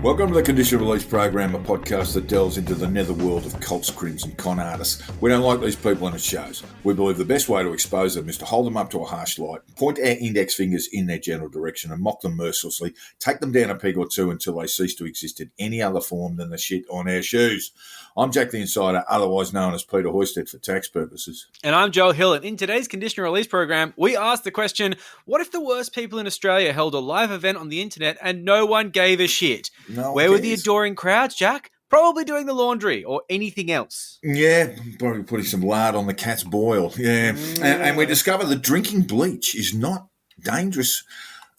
Welcome to the Conditional Release Program, a podcast that delves into the netherworld of cults, crims and con artists. We don't like these people and it shows. We believe the best way to expose them is to hold them up to a harsh light, point our index fingers in their general direction and mock them mercilessly, take them down a peg or two until they cease to exist in any other form than the shit on our shoes. I'm Jack the Insider, otherwise known as Peter Hoisted for tax purposes. And I'm Joel Hill, and in today's Conditional Release Program, we ask the question, what if the worst people in Australia held a live event on the internet and no one gave a shit? Where were the adoring crowds, Jack? Probably doing the laundry or anything else. Yeah, probably putting some lard on the cat's boil. Yeah. And we discover that drinking bleach is not dangerous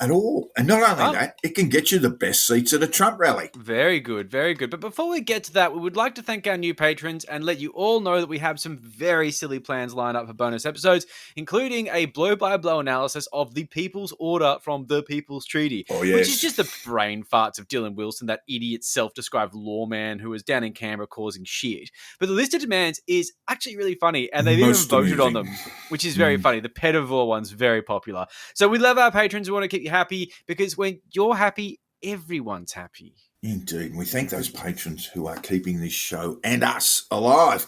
at all. And not only that, it can get you the best seats at a Trump rally. Very good, very good. But before we get to that, we would like to thank our new patrons and let you all know that we have some very silly plans lined up for bonus episodes, including a blow-by-blow analysis of the People's Order from the People's Treaty, which is just the brain farts of Dylan Wilson, that idiot self-described lawman who was down in Canberra causing shit. But the list of demands is actually really funny, and they've even voted on them, which is very funny. The pedivore one's very popular. So we love our patrons. We want to keep you happy, because when you're happy, everyone's happy. Indeed. And we thank those patrons who are keeping this show and us alive.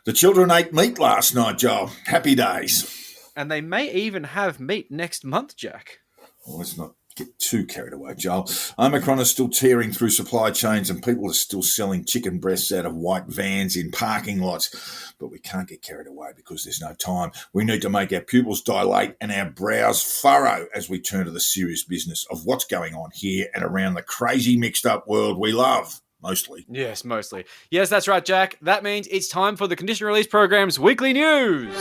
The children ate meat last night, Joel. Happy days. And they may even have meat next month, Jack. Well, let's not get too carried away, Joel. Omicron is still tearing through supply chains and people are still selling chicken breasts out of white vans in parking lots. But we can't get carried away because there's no time. We need to make our pupils dilate and our brows furrow as we turn to the serious business of what's going on here and around the crazy mixed up world we love. Mostly. Yes, mostly. Yes, that's right, Jack. That means it's time for the Conditional Release Program's Weekly News.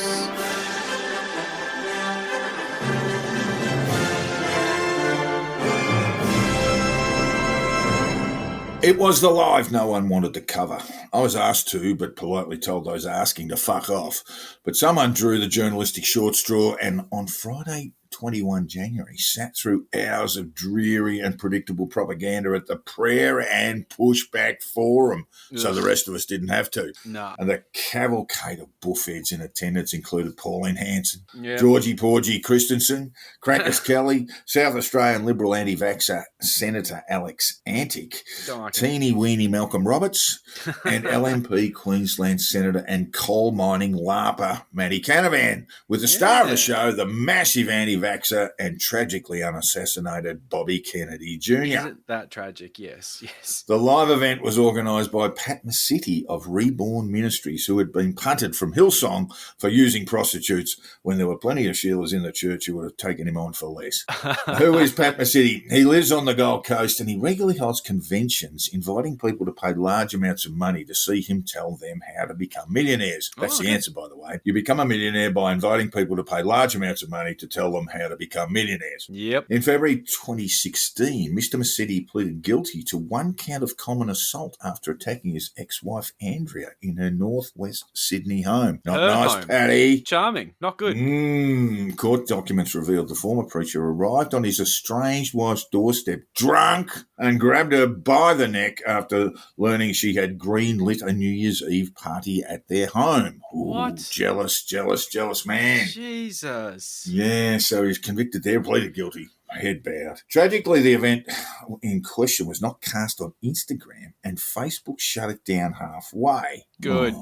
It was the live no one wanted to cover. I was asked to, but politely told those asking to fuck off. But someone drew the journalistic short straw and on Friday, 21 January, sat through hours of dreary and predictable propaganda at the Prayer and Pushback forum, so the rest of us didn't have to. No. And the cavalcade of buffheads in attendance included Pauline Hanson, Georgie Porgy Christensen, Crackers Kelly, South Australian Liberal anti-vaxxer Senator Alex Antic, teeny weeny Malcolm Roberts, and LNP Queensland Senator and coal mining LARPer Matty Canavan, with the star of the show, the massive anti-vaxxer and tragically unassassinated Bobby Kennedy Jr. Isn't that tragic? Yes. The live event was organised by Pat Mesiti of Reborn Ministries, who had been punted from Hillsong for using prostitutes when there were plenty of Sheilas in the church who would have taken him on for less. Who is Pat Mesiti? He lives on the Gold Coast and he regularly holds conventions inviting people to pay large amounts of money to see him tell them how to become millionaires. That's the answer, by the way. You become a millionaire by inviting people to pay large amounts of money to tell them how to become millionaires. Yep. In February 2016, Mr. Mesiti pleaded guilty to one count of common assault after attacking his ex-wife Andrea in her northwest Sydney home. Not nice, Patty. Charming. Not good. Court documents revealed the former preacher arrived on his estranged wife's doorstep drunk and grabbed her by the neck after learning she had green-lit a New Year's Eve party at their home. Ooh, what? Jealous man. Jesus. Yeah, so he's convicted there, pleaded guilty, head bowed. Tragically, the event in question was not cast on Instagram and Facebook shut it down halfway. Good.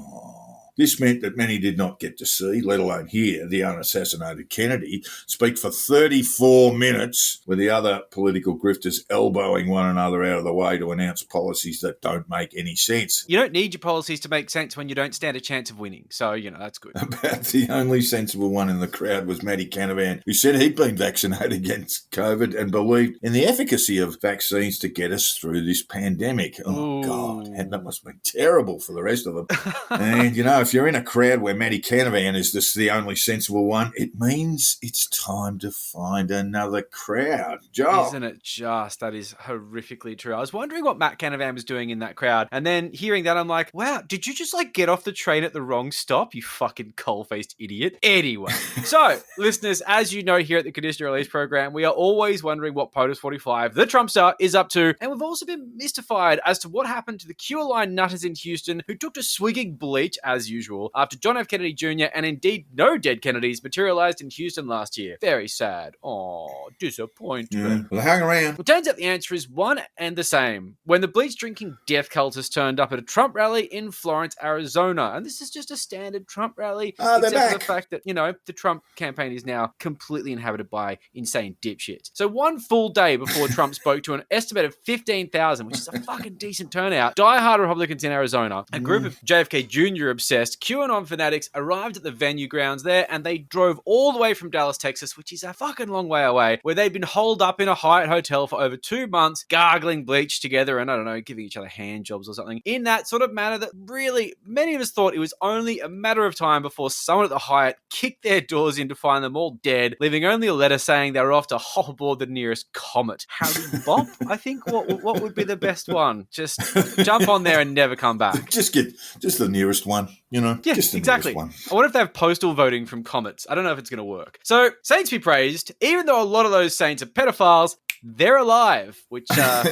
This meant that many did not get to see, let alone hear, the unassassinated Kennedy speak for 34 minutes with the other political grifters elbowing one another out of the way to announce policies that don't make any sense. You don't need your policies to make sense when you don't stand a chance of winning. So, that's good. About the only sensible one in the crowd was Matty Canavan, who said he'd been vaccinated against COVID and believed in the efficacy of vaccines to get us through this pandemic. Oh, God, and that must have been terrible for the rest of them. And, if you're in a crowd where Matty Canavan is the only sensible one, it means it's time to find another crowd. Joel. Isn't it just? That is horrifically true. I was wondering what Matt Canavan was doing in that crowd. And then hearing that, I'm like, wow, did you just get off the train at the wrong stop, you fucking coal-faced idiot? Anyway, so listeners, as you know here at the Conditional Release Program, we are always wondering what POTUS 45, the Trump star, is up to. And we've also been mystified as to what happened to the Cure Line nutters in Houston who took to swigging bleach as usual after John F. Kennedy Jr. and indeed no dead Kennedys materialized in Houston last year. Very sad. Oh, disappointment. Yeah. Well, hang around. Well, turns out the answer is one and the same. When the bleach-drinking death cultists turned up at a Trump rally in Florence, Arizona. And this is just a standard Trump rally, except for the fact that, the Trump campaign is now completely inhabited by insane dipshits. So one full day before Trump spoke to an estimated 15,000, which is a fucking decent turnout, diehard Republicans in Arizona, a group of JFK Jr. obsessed QAnon fanatics arrived at the venue grounds there, and they drove all the way from Dallas, Texas, which is a fucking long way away, where they'd been holed up in a Hyatt hotel for over 2 months, gargling bleach together and, I don't know, giving each other hand jobs or something, in that sort of manner that really many of us thought it was only a matter of time before someone at the Hyatt kicked their doors in to find them all dead, leaving only a letter saying they were off to hop aboard the nearest comet. Howdy Bop, I think, what would be the best one? Just jump on there and never come back. Just the nearest one, Yeah, just the exactly. nearest one. I wonder if they have postal voting from comets. I don't know if it's going to work. So, saints be praised, even though a lot of those saints are pedophiles, they're alive, which, They're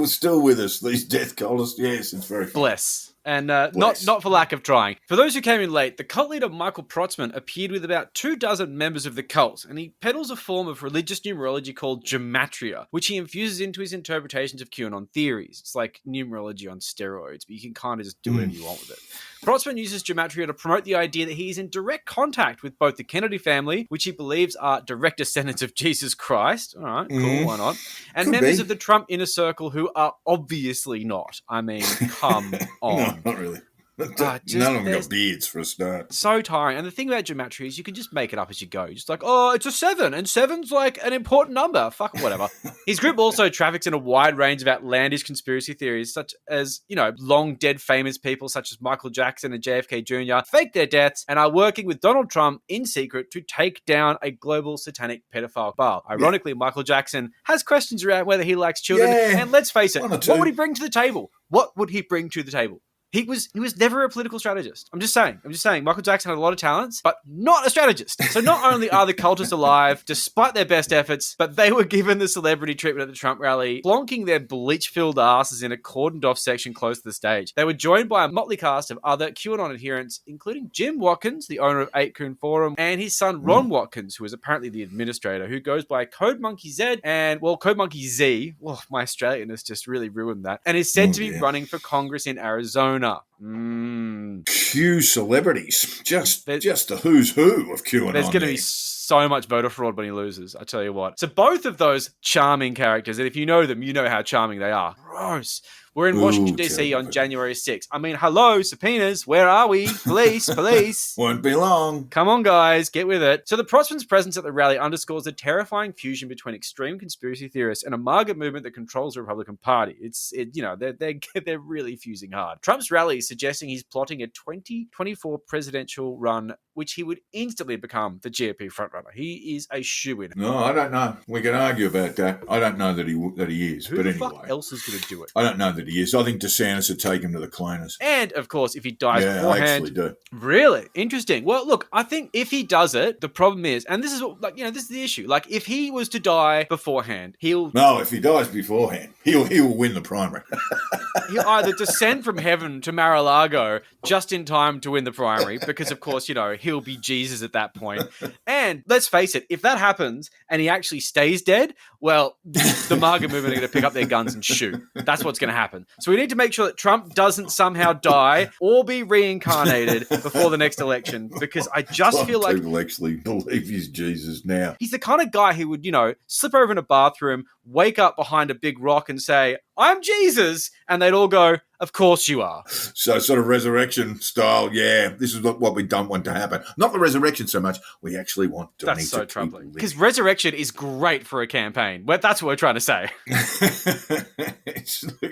still with us, these death cultists. Yes, it's very funny. Bless. And not for lack of trying. For those who came in late, the cult leader Michael Protzman appeared with about 24 members of the cult, and he peddles a form of religious numerology called gematria, which he infuses into his interpretations of QAnon theories. It's like numerology on steroids, but you can kind of just do whatever you want with it. Protzman uses gematria to promote the idea that he is in direct contact with both the Kennedy family, which he believes are direct descendants of Jesus Christ. All right, cool, why not? And Could members be. of the Trump inner circle who are obviously not. I mean, come on. No, not really. None of just- them there's- got beards for a start. So tiring. And the thing about gematria is you can just make it up as you go. Just like, oh, it's a 7, and 7's like an important number. Fuck whatever. His group also traffics in a wide range of outlandish conspiracy theories, such as, long dead famous people such as Michael Jackson and JFK Jr. fake their deaths and are working with Donald Trump in secret to take down a global satanic pedophile cabal. Ironically, Michael Jackson has questions around whether he likes children. Yeah. And let's face it, One or what two. would he bring to the table? What would he bring to the table? He was never a political strategist. I'm just saying. Michael Jackson had a lot of talents, but not a strategist. So not only are the cultists alive, despite their best efforts, but they were given the celebrity treatment at the Trump rally, plonking their bleach-filled asses in a cordoned-off section close to the stage. They were joined by a motley cast of other QAnon adherents, including Jim Watkins, the owner of 8 Coon Forum, and his son Ron Watkins, who is apparently the administrator, who goes by Code Monkey Z and, Code Monkey Z. Well, my Australianness just really ruined that. And is said to be running for Congress in Arizona. Q celebrities. Just the who's who of QAnon. There's going to be so much voter fraud when he loses, I tell you what. So both of those charming characters, and if you know them, you know how charming they are. Gross. We're in Washington, D.C. on January 6th. I mean, hello, subpoenas. Where are we? Police. Won't be long. Come on, guys. Get with it. So the Protzman's presence at the rally underscores the terrifying fusion between extreme conspiracy theorists and a MAGA movement that controls the Republican Party. They're really fusing hard. Trump's rally is suggesting he's plotting a 2024 presidential run, which he would instantly become the GOP frontrunner. He is a shoo-in. No, I don't know. We can argue about that. I don't know that he is. Who but the anyway, fuck else is going to do it? I don't know that he is. I think DeSantis would take him to the cleaners. And, of course, if he dies I beforehand... actually do. Really? Interesting. Well, look, I think if he does it, the problem is, and this is this is the issue. Like, if he was to die beforehand, No, if he dies beforehand, he'll win the primary. he'll either descend from heaven to Mar-a-Lago just in time to win the primary, because, of course, he'll be Jesus at that point. And let's face it, if that happens and he actually stays dead, well, the MAGA movement are going to pick up their guns and shoot. That's what's going to happen. So we need to make sure that Trump doesn't somehow die or be reincarnated before the next election, because I just feel like people actually believe he's Jesus now. he's the kind of guy who would, slip over in a bathroom, wake up behind a big rock and say, I'm Jesus. And they'd all go, of course you are. So sort of resurrection style, yeah, this is what we don't want to happen. Not the resurrection so much, we actually want to That's so troubling. Because resurrection is great for a campaign. Well, that's what we're trying to say.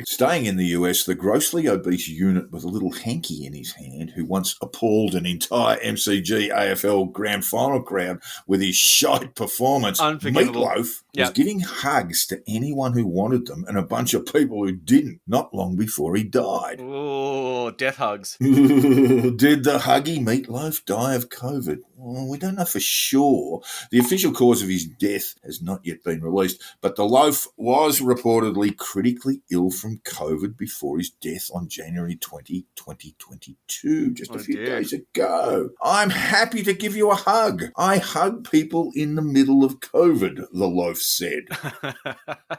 Staying in the US, the grossly obese unit with a little hanky in his hand who once appalled an entire MCG AFL grand final crowd with his shite performance, Unforgivable. Meatloaf, was giving hugs to anyone who wanted them and a bunch of people who didn't, not long before he died. Oh, death hugs. Did the huggy Meatloaf die of COVID? Well, we don't know for sure. The official cause of his death has not yet been released, but the loaf was reportedly critically ill from from COVID before his death on January 20, 2022, just a few days ago. I'm happy to give you a hug. I hug people in the middle of COVID, the loaf said.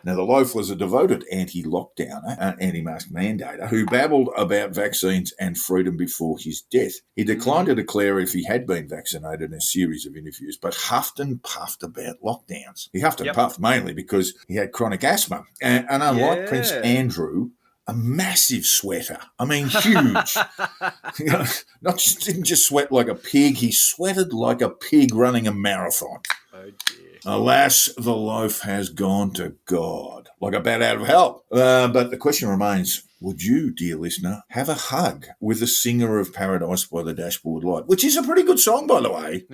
Now, the loaf was a devoted anti-lockdowner, an anti-mask mandator, who babbled about vaccines and freedom before his death. He declined to declare if he had been vaccinated in a series of interviews, but huffed and puffed about lockdowns. He huffed and puffed mainly because he had chronic asthma. And unlike Prince Andrew, a massive sweater. I mean, huge. Didn't just sweat like a pig, he sweated like a pig running a marathon. Oh, dear. Alas, the loaf has gone to God, like a bat out of hell. But the question remains, would you, dear listener, have a hug with the singer of Paradise by the Dashboard Light, which is a pretty good song, by the way.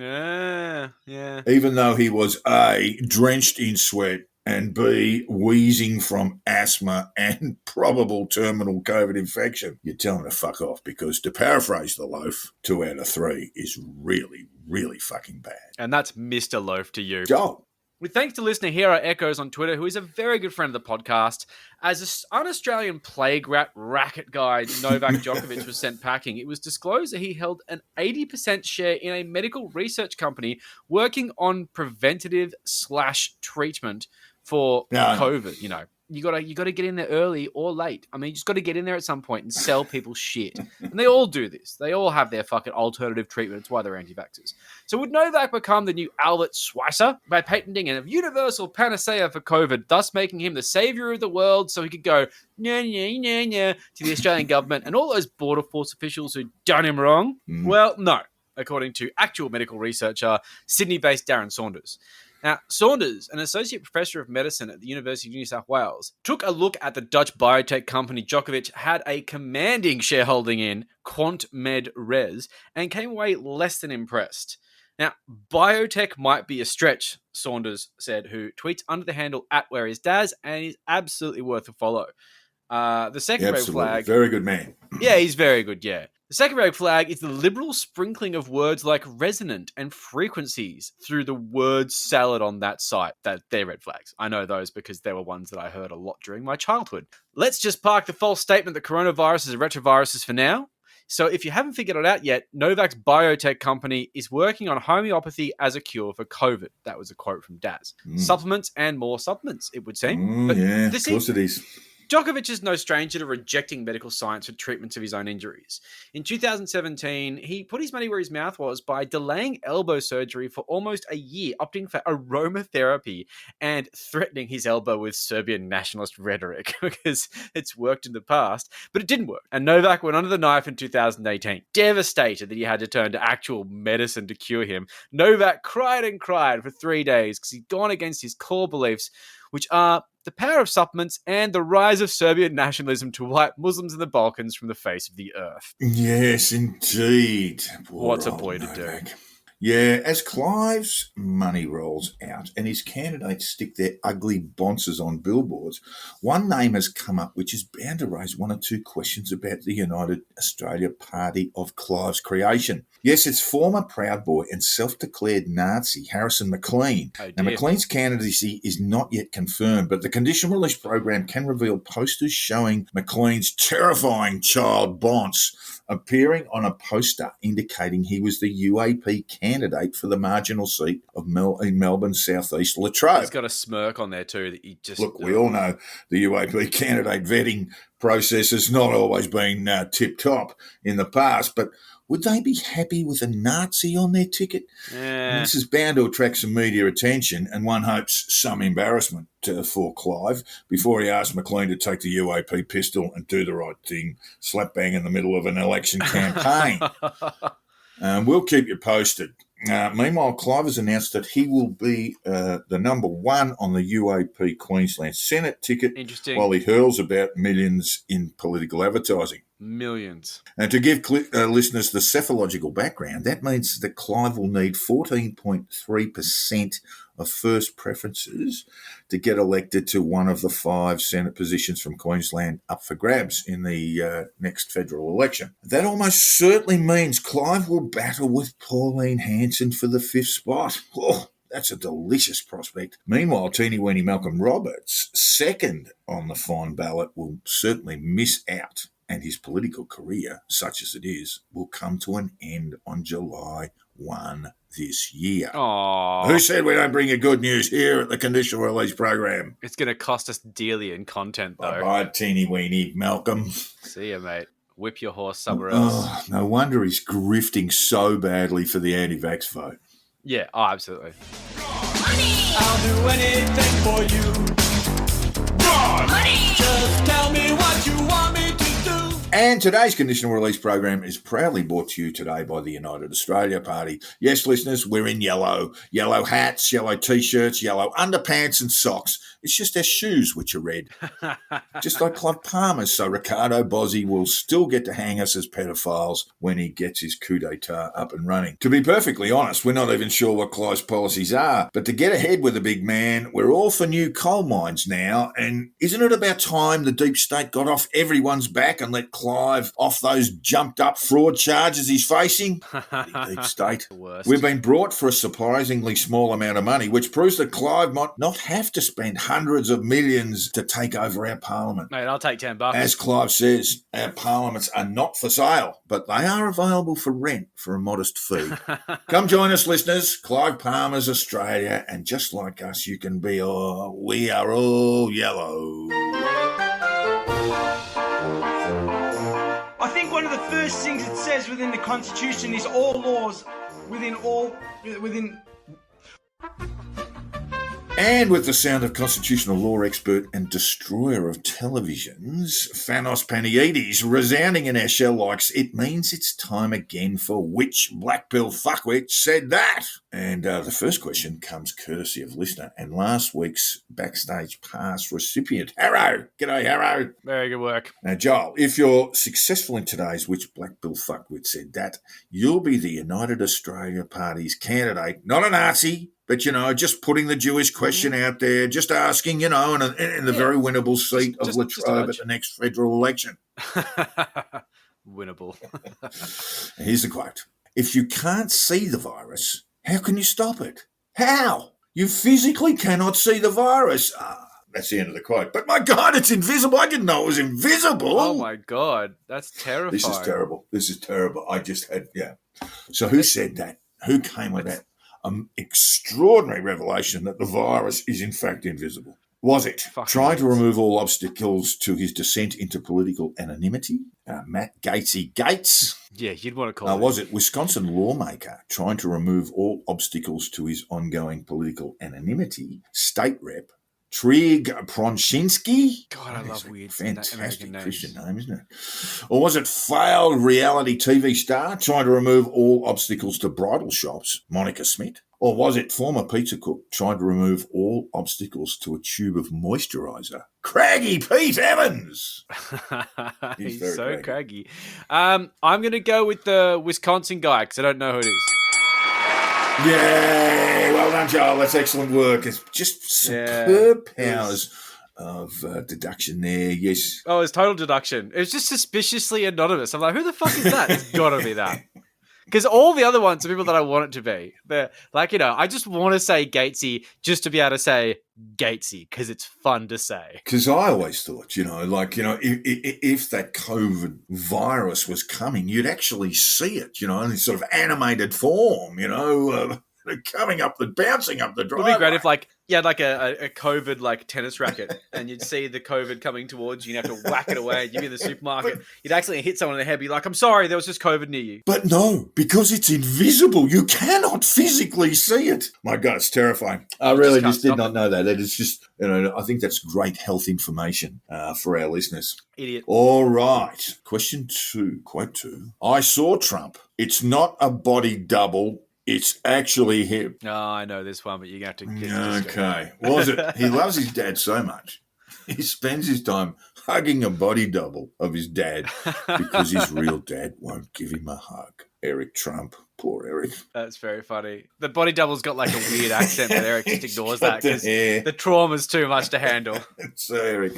Yeah. Even though he was A, drenched in sweat, and B, wheezing from asthma and probable terminal COVID infection. You tell him to fuck off because, to paraphrase the loaf, 2 out of 3 is really, really fucking bad. And that's Mr. Loaf to you. Joel. With thanks to listener Hero Echoes on Twitter, who is a very good friend of the podcast. As an un-Australian plague rat racket guy, Novak Djokovic was sent packing, it was disclosed that he held an 80% share in a medical research company working on preventative/treatment for COVID. You know, you gotta get in there early or late. I mean, you just got to get in there at some point and sell people shit. And they all do this. They all have their fucking alternative treatment. It's why they're anti-vaxxers. So would Novak become the new Albert Schweitzer by patenting a universal panacea for COVID, thus making him the savior of the world so he could go to the Australian government and all those border force officials who done him wrong? Well, no, according to actual medical researcher, Sydney-based Darren Saunders. Now, Saunders, an associate professor of medicine at the University of New South Wales, took a look at the Dutch biotech company Djokovic had a commanding shareholding in, QuantMed-Res, and came away less than impressed. Now, biotech might be a stretch, Saunders said, who tweets under the handle @WhereIsDaz, and is absolutely worth a follow. The second red flag... Very good man. Yeah, he's very good, yeah. The second red flag is the liberal sprinkling of words like resonant and frequencies through the word salad on that site. They're red flags. I know those because they were ones that I heard a lot during my childhood. Let's just park the false statement that coronavirus is a retrovirus for now. So if you haven't figured it out yet, Novak's biotech company is working on homeopathy as a cure for COVID. That was a quote from Daz. Supplements and more supplements, it would seem. But yeah, of course it is. Djokovic is no stranger to rejecting medical science for treatments of his own injuries. In 2017, he put his money where his mouth was by delaying elbow surgery for almost a year, opting for aromatherapy and threatening his elbow with Serbian nationalist rhetoric because it's worked in the past, but it didn't work. And Novak went under the knife in 2018. Devastated that he had to turn to actual medicine to cure him, Novak cried and cried for 3 days because he'd gone against his core beliefs, which are the power of supplements and the rise of Serbian nationalism to wipe Muslims in the Balkans from the face of the earth. Yes, indeed. What's a boy to do? Yeah, as Clive's money rolls out and his candidates stick their ugly bonces on billboards, one name has come up which is bound to raise one or two questions about the United Australia Party of Clive's creation. Yes, it's former Proud Boy and self-declared Nazi Harrison McLean. Now, McLean's candidacy is not yet confirmed, but the conditional release program can reveal posters showing McLean's terrifying child bonce appearing on a poster indicating he was the UAP candidate for the marginal seat of in Melbourne's southeast Latrobe. He's got a smirk on there too. That you just look. We all know the UAP candidate vetting process has not always been tip-top in the past, but would they be happy with a Nazi on their ticket? Yeah. This is bound to attract some media attention, and one hopes some embarrassment for Clive before he asks McLean to take the UAP pistol and do the right thing, slap bang in the middle of an election campaign. We'll keep you posted. Meanwhile, Clive has announced that he will be the number one on the UAP Queensland Senate ticket while he hurls about millions in political advertising. Millions. And to give listeners the psephological background, that means that Clive will need 14.3% of first preferences to get elected to one of the 5 Senate positions from Queensland up for grabs in the next federal election. That almost certainly means Clive will battle with Pauline Hanson for the 5th spot. Oh, That's a delicious prospect. Meanwhile, teeny-weeny Malcolm Roberts, second on the fine ballot, will certainly miss out, and his political career, such as it is, will come to an end on July 1 this year. Aww. Who said we don't bring you good news here at the Conditional Release program? It's going to cost us dearly in content, though. Bye-bye, teeny-weeny Malcolm. See ya, mate. Whip your horse somewhere else. Oh, no wonder he's grifting so badly for the anti-vax vote. Yeah, absolutely. Money! I'll do anything for you. Money! Just tell me what you want me to do. And today's Conditional Release program is proudly brought to you today by the United Australia Party. Yes, listeners, we're in yellow. Yellow hats, yellow T-shirts, yellow underpants and socks. It's just our shoes which are red. Just like Clive Palmer's, so Ricardo Bozzi will still get to hang us as pedophiles when he gets his coup d'etat up and running. To be perfectly honest, we're not even sure what Clive's policies are, but to get ahead with the big man, we're all for new coal mines now, and isn't it about time the deep state got off everyone's back and let Clive off those jumped-up fraud charges he's facing? Deep state. We've been brought for a surprisingly small amount of money, which proves that Clive might not have to spend hundreds of millions to take over our parliament. Mate, I'll take $10. As Clive says, our parliaments are not for sale, but they are available for rent for a modest fee. Come join us, listeners. Clive Palmer's Australia, and just like us, you can be we are all yellow. I think one of the first things it says within the Constitution is all laws within. And with the sound of constitutional law expert and destroyer of televisions, Thanos Paniides, resounding in our shell likes, it means it's time again for which black pill fuckwit said that? And the first question comes courtesy of listener and last week's Backstage Pass recipient, Harrow. G'day, Harrow. Very good work. Now, Joel, if you're successful in today's which black pill fuckwit said that, you'll be the United Australia Party's candidate, not a Nazi, but, just putting the Jewish question out there, just asking, in the very winnable seat of Latrobe at the next federal election. Winnable. Here's the quote. If you can't see the virus, how can you stop it? How? You physically cannot see the virus. That's the end of the quote. But my God, it's invisible. I didn't know it was invisible. Oh, my God. That's terrifying. This is terrible. I just had, So who said that? Who came with that? Extraordinary revelation that the virus is in fact invisible. Was it trying to remove all obstacles to his descent into political anonymity? Matt Gatesy Gates? Yeah, you'd want to call it. Was it Wisconsin lawmaker trying to remove all obstacles to his ongoing political anonymity? State rep Trig Pronshinsky? God, I love weird fantastic Christian name, isn't it? Or was it failed reality TV star trying to remove all obstacles to bridal shops, Monica Smith? Or was it former pizza cook trying to remove all obstacles to a tube of moisturiser, Craggy Pete Evans? He's so craggy. I'm going to go with the Wisconsin guy because I don't know who it is. Yeah, well done, Joel. That's excellent work. It's just superb powers of deduction there, yes. Oh, it's total deduction. It was just suspiciously anonymous. I'm like, who the fuck is that? It's got to be that. Because all the other ones are people that I want it to be. They're like, I just want to say Gatesy just to be able to say Gatesy because it's fun to say. Because I always thought, if that COVID virus was coming, you'd actually see it, in sort of animated form, coming up, bouncing up the driveway. It would be great if, you had a COVID tennis racket, and you'd see the COVID coming towards you, and you'd have to whack it away. You'd be in the supermarket, you'd accidentally hit someone in the head, be like, "I'm sorry, there was just COVID near you." But no, because it's invisible, you cannot physically see it. My God, it's terrifying. I really just did not know that. That is just, I think that's great health information for our listeners. Idiot. All right. Question 2, quote 2. I saw Trump. It's not a body double. It's actually him. Oh, I know this one, but you're going to have to get Okay. Was it? He loves his dad so much. He spends his time hugging a body double of his dad because his real dad won't give him a hug. Eric Trump Poor Eric. That's very funny. The body double's got like a weird accent, but Eric just ignores that because hair. the trauma's too much to handle. So Eric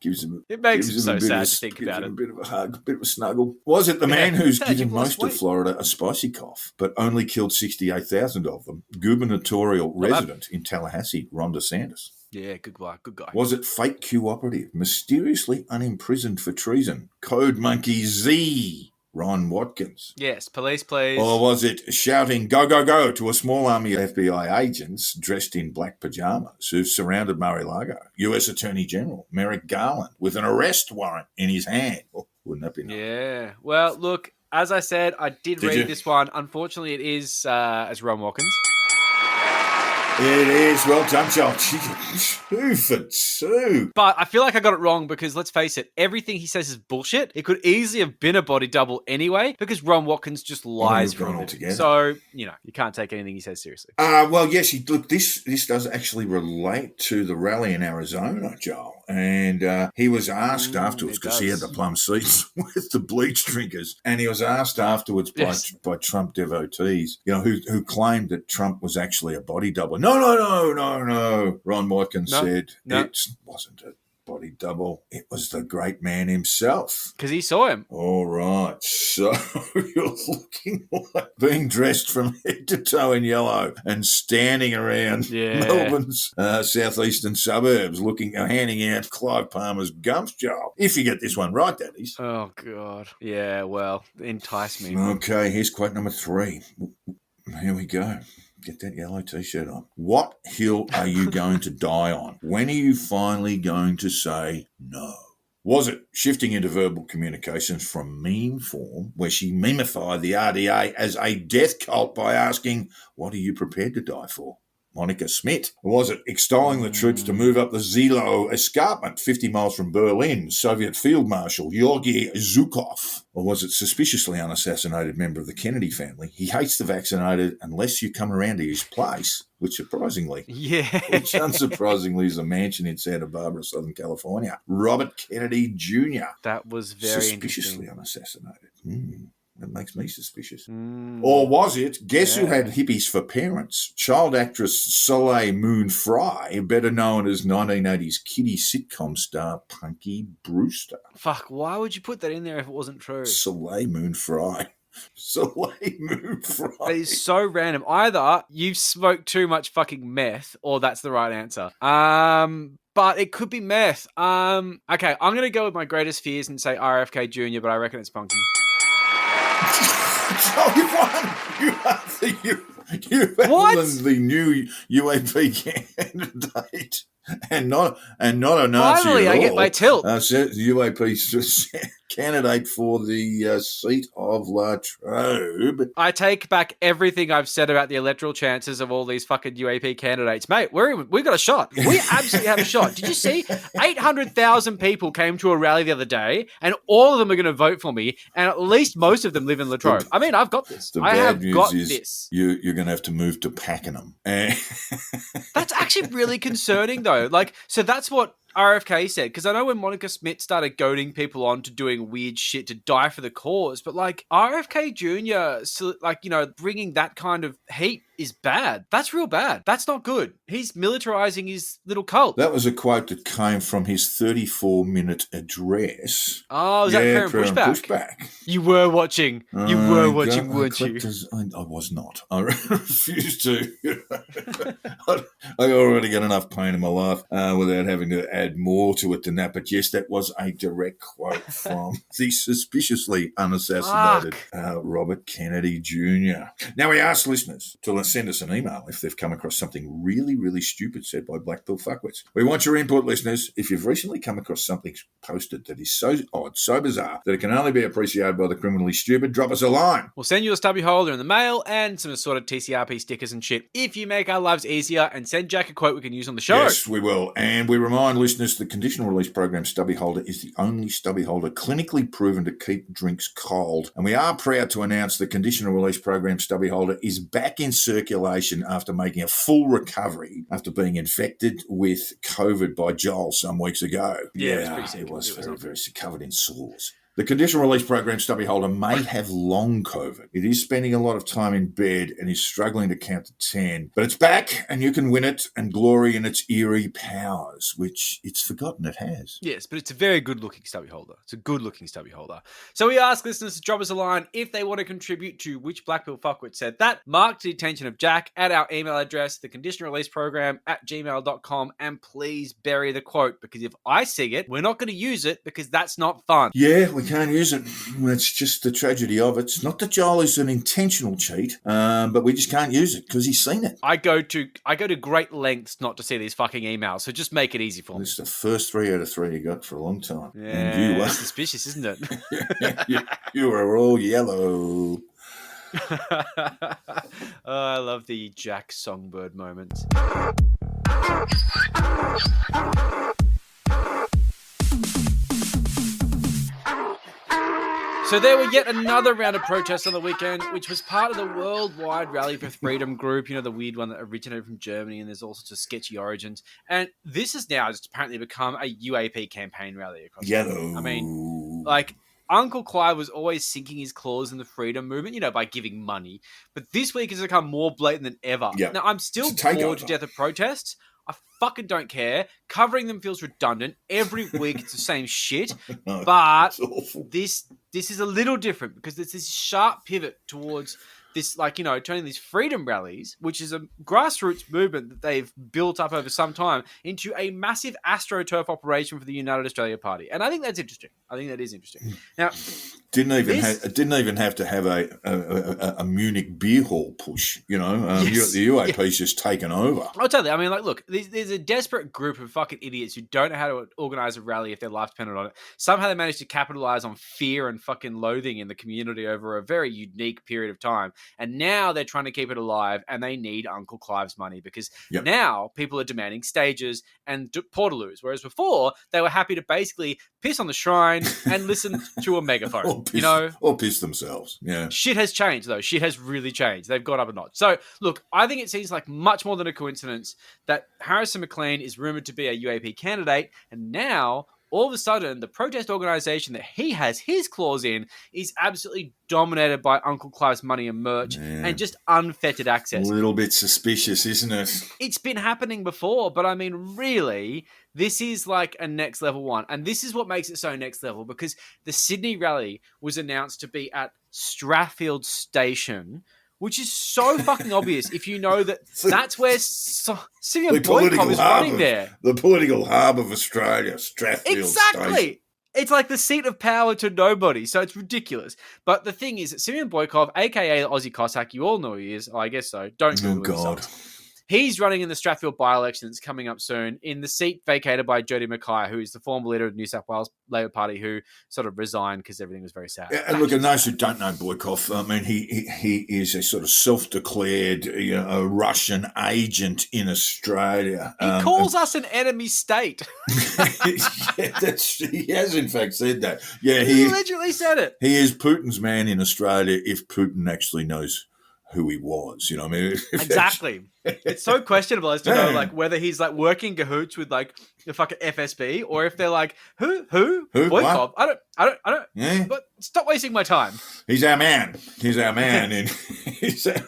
gives him. It makes him gives so a bit sad of, to think gives about him it. A bit of a hug, a bit of a snuggle. Was it the man who's Dad, given you've lost most of weight. Florida a spicy cough, but only killed 68,000 of them? Gubernatorial resident in Tallahassee, Ron DeSantis. Yeah, good guy. Good guy. Was it fake Q operative, mysteriously unimprisoned for treason? Code Monkey Z, Ron Watkins. Yes, police, please. Or was it shouting, go, go, go, to a small army of FBI agents dressed in black pajamas who surrounded Mar-a-Lago? US Attorney General Merrick Garland with an arrest warrant in his hand. Oh, wouldn't that be nice? Yeah. Well, look, as I said, I did read you? this one. Unfortunately, it is as Ron Watkins. It is. Well done, Joel. 2 for 2. But I feel like I got it wrong because, let's face it, everything he says is bullshit. It could easily have been a body double anyway because Ron Watkins just lies we've for gone a all living. together. So, you can't take anything he says seriously. Well, yes, look, this does actually relate to the rally in Arizona, Joel. And he was asked afterwards, because he had the plum seats with the bleach drinkers, and he was asked afterwards by Trump devotees, who claimed that Trump was actually a body double. No. Ron Watkins said it wasn't a body double. It was the great man himself. Because he saw him. All right. So you're looking like being dressed from head to toe in yellow and standing around Melbourne's southeastern suburbs handing out Clive Palmer's gumps, Joel. If you get this one right, that is. Oh, God. Yeah, well, entice me. Okay, here's quote number 3. Here we go. Get that yellow T-shirt on. What hill are you going to die on? When are you finally going to say no? Was it shifting into verbal communications from meme form, where she memified the RDA as a death cult by asking, what are you prepared to die for? Monica Schmidt? Or was it extolling the troops to move up the Zilo escarpment 50 miles from Berlin, Soviet Field Marshal Georgy Zhukov? Or was it suspiciously unassassinated member of the Kennedy family? He hates the vaccinated unless you come around to his place, which unsurprisingly is a mansion in Santa Barbara, Southern California. Robert Kennedy Jr. That was very suspiciously interesting. unassassinated. That makes me suspicious. Or was it, guess who had hippies for parents? Child actress Soleil Moon Frye, better known as 1980s kiddie sitcom star Punky Brewster. Fuck, why would you put that in there if it wasn't true? Soleil Moon Frye. Soleil Moon Frye. That is so random. Either you've smoked too much fucking meth, or that's the right answer. But it could be meth. Okay, I'm going to go with my greatest fears and say RFK Jr., but I reckon it's Punky. Oh, you won! You won the new UAP candidate, and not a Nazi. Finally, at I all. get my tilt. UAP candidate for the seat of La Trobe. I take back everything I've said about the electoral chances of all these fucking UAP candidates. Mate, we've got a shot. We absolutely have a shot. Did you see? 800,000 people came to a rally the other day, and all of them are going to vote for me, and at least most of them live in La Trobe. I mean, I've got this. The I bad have news got is this. You're going to have to move to Pakenham. That's actually really concerning, though. So that's what RFK said, because I know when Monica Schmidt started goading people on to doing weird shit to die for the cause, but RFK Jr., bringing that kind of heat is bad. That's real bad. That's not good. He's militarizing his little cult. That was a quote that came from his 34-minute address. Oh, is that Prayer and Pushback? You were watching. Weren't you? I was not. I refused to. I already got enough pain in my life without having to add more to it than that. But yes, that was a direct quote from the suspiciously unassassinated Robert Kennedy Jr. Now, we asked listeners to send us an email if they've come across something really, really stupid said by Black Pill Fuckwits. We want your input, listeners. If you've recently come across something posted that is so odd, so bizarre, that it can only be appreciated by the criminally stupid, drop us a line. We'll send you a stubby holder in the mail and some assorted TCRP stickers and shit if you make our lives easier and send Jack a quote we can use on the show. Yes, we will. And we remind listeners the Conditional Release Program Stubby Holder is the only stubby holder clinically proven to keep drinks cold. And we are proud to announce the Conditional Release Program Stubby Holder is back in circulation after making a full recovery after being infected with COVID by Joel some weeks ago. Yeah, it was pretty sick. It was very, very sick, covered in sores. The conditional release program stubby holder may have long COVID. It is spending a lot of time in bed and is struggling to count to 10. But it's back, and you can win it and glory in its eerie powers, which it's forgotten it has. Yes, but it's a very good-looking stubby holder. It's a good-looking stubby holder. So we ask listeners to drop us a line if they want to contribute to Which Black Pill Fuckwit Said That. Mark to the attention of Jack at our email address, theconditionalreleaseprogram@gmail.com, and please bury the quote, because if I see it, we're not going to use it because that's not fun. Yeah, we can't use it. That's just the tragedy of it. It's not that Joel is an intentional cheat, but we just can't use it because he's seen it. I go to great lengths not to see these fucking emails, so just make it easy for me. It's the first 3 out of 3 you got for a long time. Yeah, and you were suspicious, isn't it? you were all yellow. Oh, I love the Jack Songbird moments. So there were yet another round of protests on the weekend, which was part of the Worldwide Rally for Freedom group, you know, the weird one that originated from Germany, and there's all sorts of sketchy origins. And this has now just apparently become a UAP campaign rally across the country. I mean, like, Uncle Clive was always sinking his claws in the freedom movement, you know, by giving money. But this week has become more blatant than ever. Yep. Now, I'm still bored to death of protests. I fucking don't care. Covering them feels redundant. Every week it's the same shit. No, but this is a little different because there's this sharp pivot towards this, like, you know, turning these freedom rallies, which is a grassroots movement that they've built up over some time, into a massive AstroTurf operation for the United Australia Party. And I think that's interesting. I think that is interesting. Now, didn't even have to have a Munich beer hall push, you know. Yes. The UAP's just taken over. I'll tell you. I mean, like, look, there's a desperate group of fucking idiots who don't know how to organize a rally if their life's dependent on it. Somehow they managed to capitalize on fear and fucking loathing in the community over a very unique period of time. And now they're trying to keep it alive, and they need Uncle Clive's money because now people are demanding stages and portaloos, whereas before they were happy to basically piss on the shrine and listen to a megaphone. Or piss themselves. Yeah. Shit has changed, though. Shit has really changed. They've gone up a notch. So, look, I think it seems like much more than a coincidence that Harrison McLean is rumoured to be a UAP candidate, and now all of a sudden, the protest organisation that he has his claws in is absolutely dominated by Uncle Clive's money and merch and just unfettered access. A little bit suspicious, isn't it? It's been happening before, but I mean, really, this is like a next level one. And this is what makes it so next level, because the Sydney rally was announced to be at Strathfield Station, which is so fucking obvious if you know that that's where Simeon Boykov is running there. The political hub of Australia, Strathfield Station. It's like the seat of power to nobody, so it's ridiculous. But the thing is that Simeon Boykov, a.k.a. the Aussie Cossack, you all know who he is. I guess so. Don't Google him. He's running in the Strathfield by-election that's coming up soon in the seat vacated by Jody Mackay, who is the former leader of the New South Wales Labor Party, who sort of resigned because everything was very sad. Yeah, and look, and those who don't know Boykov, I mean, he is a sort of self-declared Russian agent in Australia. He calls us an enemy state. He has in fact said that. Yeah, he allegedly said it. He is Putin's man in Australia if Putin actually knows who he was, you know what I mean? Exactly. It's so questionable as to know, like, whether he's like working cahoots with like the fucking FSB, or if they're like, who? Boykov? What? I don't. Yeah. But stop wasting my time. He's our man. He's our man he's our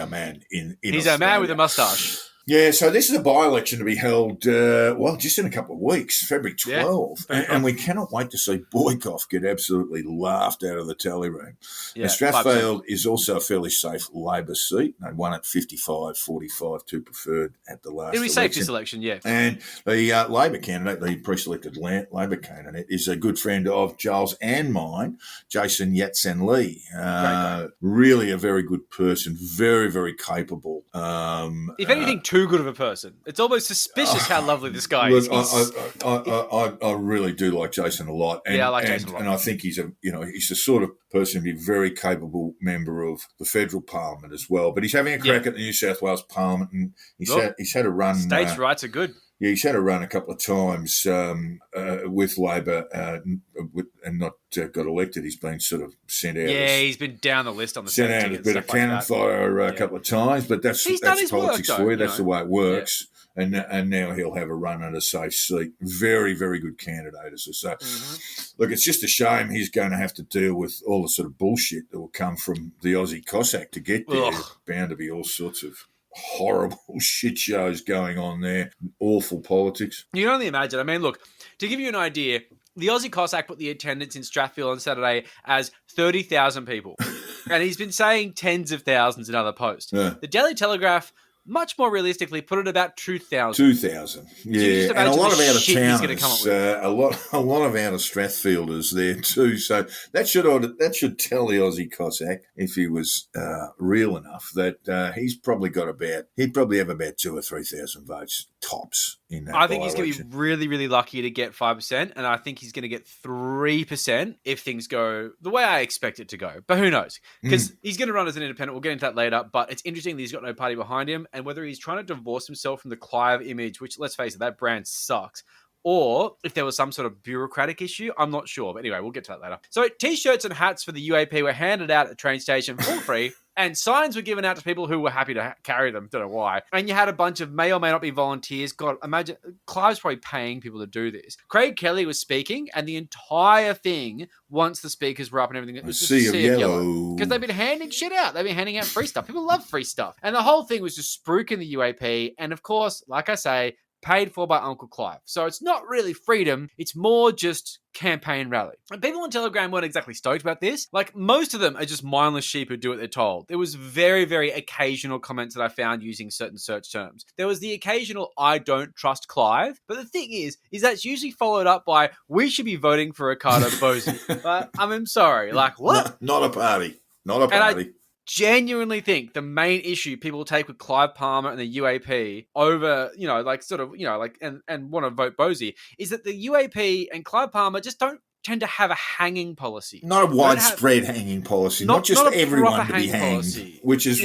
man in He's Australia. our man with a mustache. Yeah, so this is a by-election to be held, just in a couple of weeks, February 12th. And we cannot wait to see Boykov get absolutely laughed out of the tally room. Yeah, Strathfield is also a fairly safe Labor seat. They won at 55-45 to preferred at the last election. It was safe this election, yeah. And the Labor candidate, the pre-selected Labor candidate, is a good friend of Giles and mine, Jason Yatsen Lee. Really a very good person, very, very capable. If anything, too good of a person. It's almost suspicious how lovely this guy is. I really do like Jason a lot. And, I like Jason a lot. And I think he's the sort of person to be a very capable member of the federal parliament as well. But he's having a crack at the New South Wales parliament, and he's had a run. States' rights are good. Yeah, he's had a run a couple of times with Labor and not got elected. He's been sort of sent out. Yeah, he's been down the list on the sent out a bit of cannon fire a couple of times, but that's politics for you. That's the way it works. and now he'll have a run at a safe seat. Very, very good candidate, as I say. Look, it's just a shame he's going to have to deal with all the sort of bullshit that will come from the Aussie Cossack to get there. Ugh. There's bound to be all sorts of horrible shit shows going on there. Awful politics. You can only imagine. I mean, look, to give you an idea, the Aussie Cossack put the attendance in Strathfield on Saturday as 30,000 people. And he's been saying tens of thousands in other posts. Yeah. The Daily Telegraph, much more realistically, put it about 2,000. 2,000, yeah, and a lot of out of towners, a lot of out of Strathfielders there too. So that should tell the Aussie Cossack, if he was real enough, that he'd probably have about 2,000 or 3,000 votes tops in that. I think he's going to be really, really lucky to get 5%, and I think he's going to get 3% if things go the way I expect it to go. But who knows? Because he's going to run as an independent. We'll get into that later. But it's interesting that he's got no party behind him, and whether he's trying to divorce himself from the Clive image, which, let's face it, that brand sucks, or if there was some sort of bureaucratic issue, I'm not sure. But anyway, we'll get to that later. So T-shirts and hats for the UAP were handed out at the train station for free, and signs were given out to people who were happy to carry them. Don't know why. And you had a bunch of may or may not be volunteers. God, imagine, Clive's probably paying people to do this. Craig Kelly was speaking, and the entire thing, once the speakers were up and everything, it was just a sea of yellow. Because they've been handing shit out. They've been handing out free stuff. People love free stuff. And the whole thing was just spruiking the UAP. And of course, like I say, paid for by Uncle Clive. So it's not really freedom, it's more just campaign rally. And people on Telegram weren't exactly stoked about this. Like, most of them are just mindless sheep who do what they're told. There was very, very occasional comments that I found using certain search terms. There was the occasional, I don't trust Clive. But the thing is that's usually followed up by, we should be voting for Ricardo Bosi. I'm sorry, like, what? Not a party. Not a party. Genuinely think the main issue people take with Clive Palmer and the UAP over, and want to vote Bosie is that the UAP and Clive Palmer just don't tend to have a hanging policy. Not a widespread hanging policy. Not just everyone to be hanged. Policy. Which is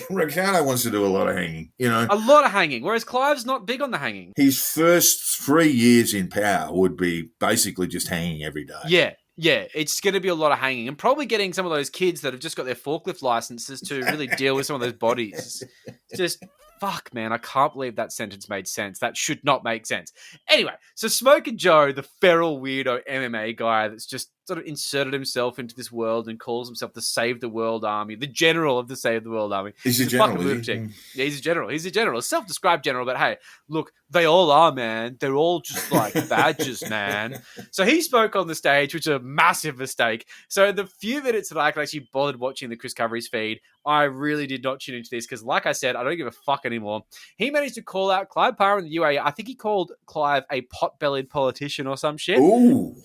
Ricardo wants to do a lot of hanging. A lot of hanging. Whereas Clive's not big on the hanging. His first 3 years in power would be basically just hanging every day. Yeah, it's going to be a lot of hanging and probably getting some of those kids that have just got their forklift licenses to really deal with some of those bodies. It's just, fuck, man, I can't believe that sentence made sense. That should not make sense. Anyway, so Smoking Joe, the feral weirdo MMA guy that's just sort of inserted himself into this world and calls himself the Save the World Army, the general of the Save the World Army. He's a general, Yeah, he's a general. He's a general, a self-described general, but hey, look, they all are, man. They're all just like badges, man. So he spoke on the stage, which is a massive mistake. So the few minutes that I could actually bothered watching the Chris Covery's feed, I really did not tune into this because, like I said, I don't give a fuck anymore. He managed to call out Clive Palmer in the UAE. I think he called Clive a pot-bellied politician or some shit. Ooh.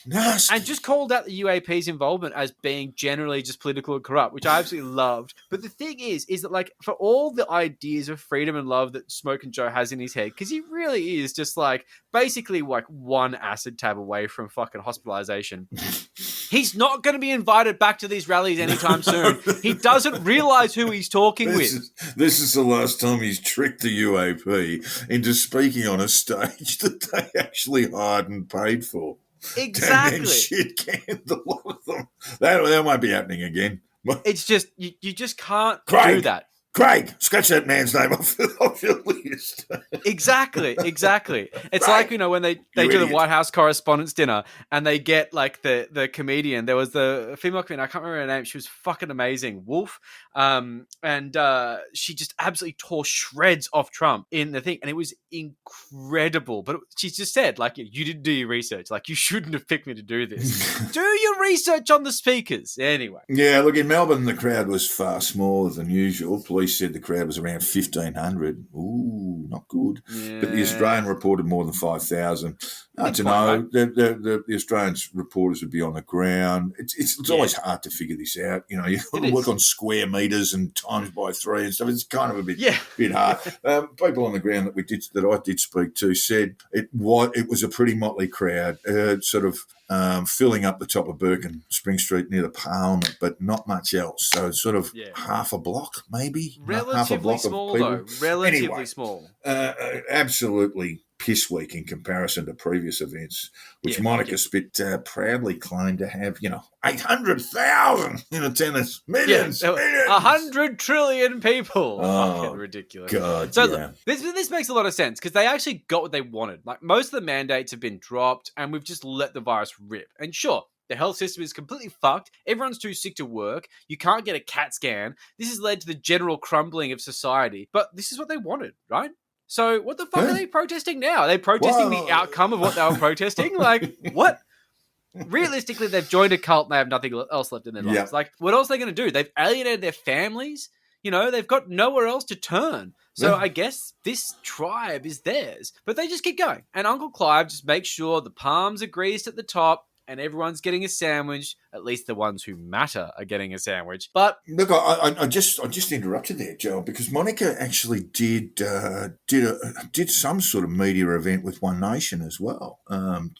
Nasty. And just called out the UAP's involvement as being generally just political and corrupt, which I absolutely loved. But the thing is that, like, for all the ideas of freedom and love that Smoking Joe has in his head, because he really is just like basically like one acid tab away from fucking hospitalization. He's not going to be invited back to these rallies anytime soon. He doesn't realize who he's talking with. This is the last time he's tricked the UAP into speaking on a stage that they actually hired and paid for. Exactly. And shit canned a lot of them. That won't be happening again. It's just, you just can't do that. Craig, scratch that man's name off your list. Exactly. It's Craig, like, when they do the White House Correspondents' Dinner and they get like the comedian. There was the female comedian, I can't remember her name. She was fucking amazing. Wolf. And she just absolutely tore shreds off Trump in the thing. And it was incredible. But she just said, like, you didn't do your research. Like, you shouldn't have picked me to do this. Do your research on the speakers. Anyway. Yeah, look, in Melbourne, the crowd was far smaller than usual. Police said the crowd was around 1,500. Ooh, not good. Yeah. But the Australian reported more than 5,000. I don't know. The Australian reporters would be on the ground. It's always hard to figure this out. You got to work on square metres and times by 3 and stuff. It's kind of a bit hard. People on the ground that I did speak to said it was a pretty motley crowd, sort of filling up the top of Burke and Spring Street near the Parliament, but not much else. So it's sort of half a block, maybe. Relatively half a block small, of people. though. Relatively anyway, small. Absolutely piss week in comparison to previous events, which Yeah, Monica Spit proudly claimed to have, 800,000 in attendance. Millions. 100 trillion people. Oh, Fucking ridiculous. God, So yeah. look, this makes a lot of sense because they actually got what they wanted. Like, most of the mandates have been dropped and we've just let the virus rip. And sure, the health system is completely fucked. Everyone's too sick to work. You can't get a CAT scan. This has led to the general crumbling of society. But this is what they wanted, right? So what the fuck are they protesting now? Are they protesting the outcome of what they were protesting? Like, what? Realistically, they've joined a cult and they have nothing else left in their lives. Like, what else are they going to do? They've alienated their families. They've got nowhere else to turn. So I guess this tribe is theirs. But they just keep going. And Uncle Clive just makes sure the palms are greased at the top and everyone's getting a sandwich. At least the ones who matter are getting a sandwich. But look, I just interrupted there, Joel, because Monica actually did some sort of media event with One Nation as well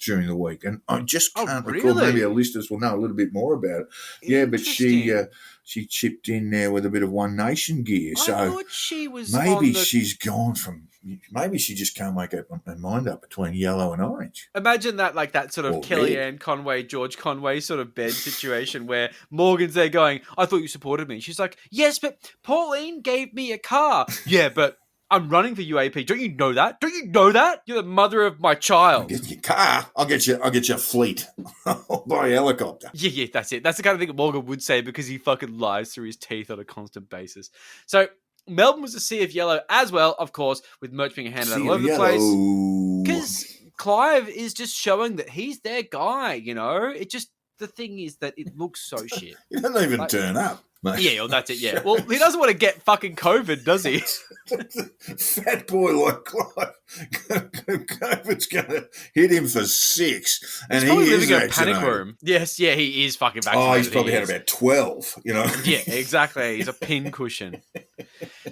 during the week, and I just can't recall. Maybe our listeners will know a little bit more about it. Yeah, but she chipped in there with a bit of One Nation gear. I So thought she was she's gone from. Maybe she just can't make her mind up between yellow and orange. Imagine that, like that sort of Kellyanne Conway, George Conway sort of bed situation where Morgan's there going, I thought you supported me. She's like, yes, but Pauline gave me a car. Yeah, but I'm running for UAP. Don't you know that? Don't you know that? You're the mother of my child. I'll get your car. I'll get you a fleet. I'll buy a helicopter. Yeah, that's it. That's the kind of thing that Morgan would say because he fucking lies through his teeth on a constant basis. So Melbourne was a sea of yellow as well, of course, with merch being handed out all over the place. Because Clive is just showing that he's their guy, It just, the thing is that it looks so shit. He doesn't even turn up. Mate. Yeah, well, that's it, yeah. Well, he doesn't want to get fucking COVID, does he? Fat boy like Clive. COVID's going to hit him for 6. And he's probably he living is in a panic room. Yes, yeah, he is fucking vaccinated. Oh, he's probably had about 12, Yeah, exactly. He's a pin cushion.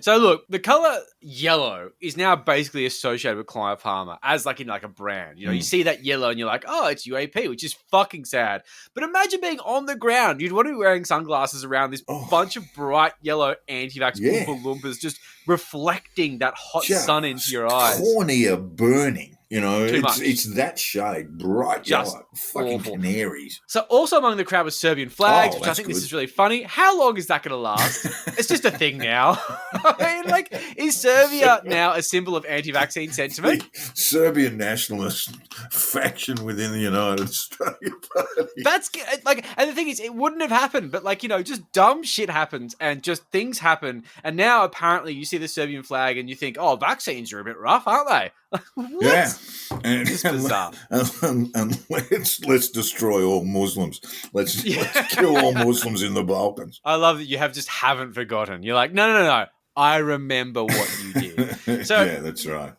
So look, the colour yellow is now basically associated with Clive Palmer as like in like a brand. You see that yellow and you're like, oh, it's UAP, which is fucking sad. But imagine being on the ground. You'd want to be wearing sunglasses around this bunch of bright yellow anti-vax Oompa Loompas just reflecting that hot sun into your eyes. Cornea burning. Too much. It's that shade, bright Just yellow, fucking awful. Canaries. So also among the crowd was Serbian flags, which I think good. this is really funny. How long is that going to last? It's just a thing now. I mean, like, is Serbia now a symbol of anti-vaccine sentiment? The Serbian nationalist faction within the United Australia Party. That's like, and the thing is, it wouldn't have happened, but like, just dumb shit happens and just things happen. And now apparently you see the Serbian flag and you think, oh, vaccines are a bit rough, aren't they? What? Yeah, and It's bizarre. And let's destroy all Muslims. Let's kill all Muslims in the Balkans. I love that you haven't forgotten. You're like, no. I remember what you did. So yeah, that's right.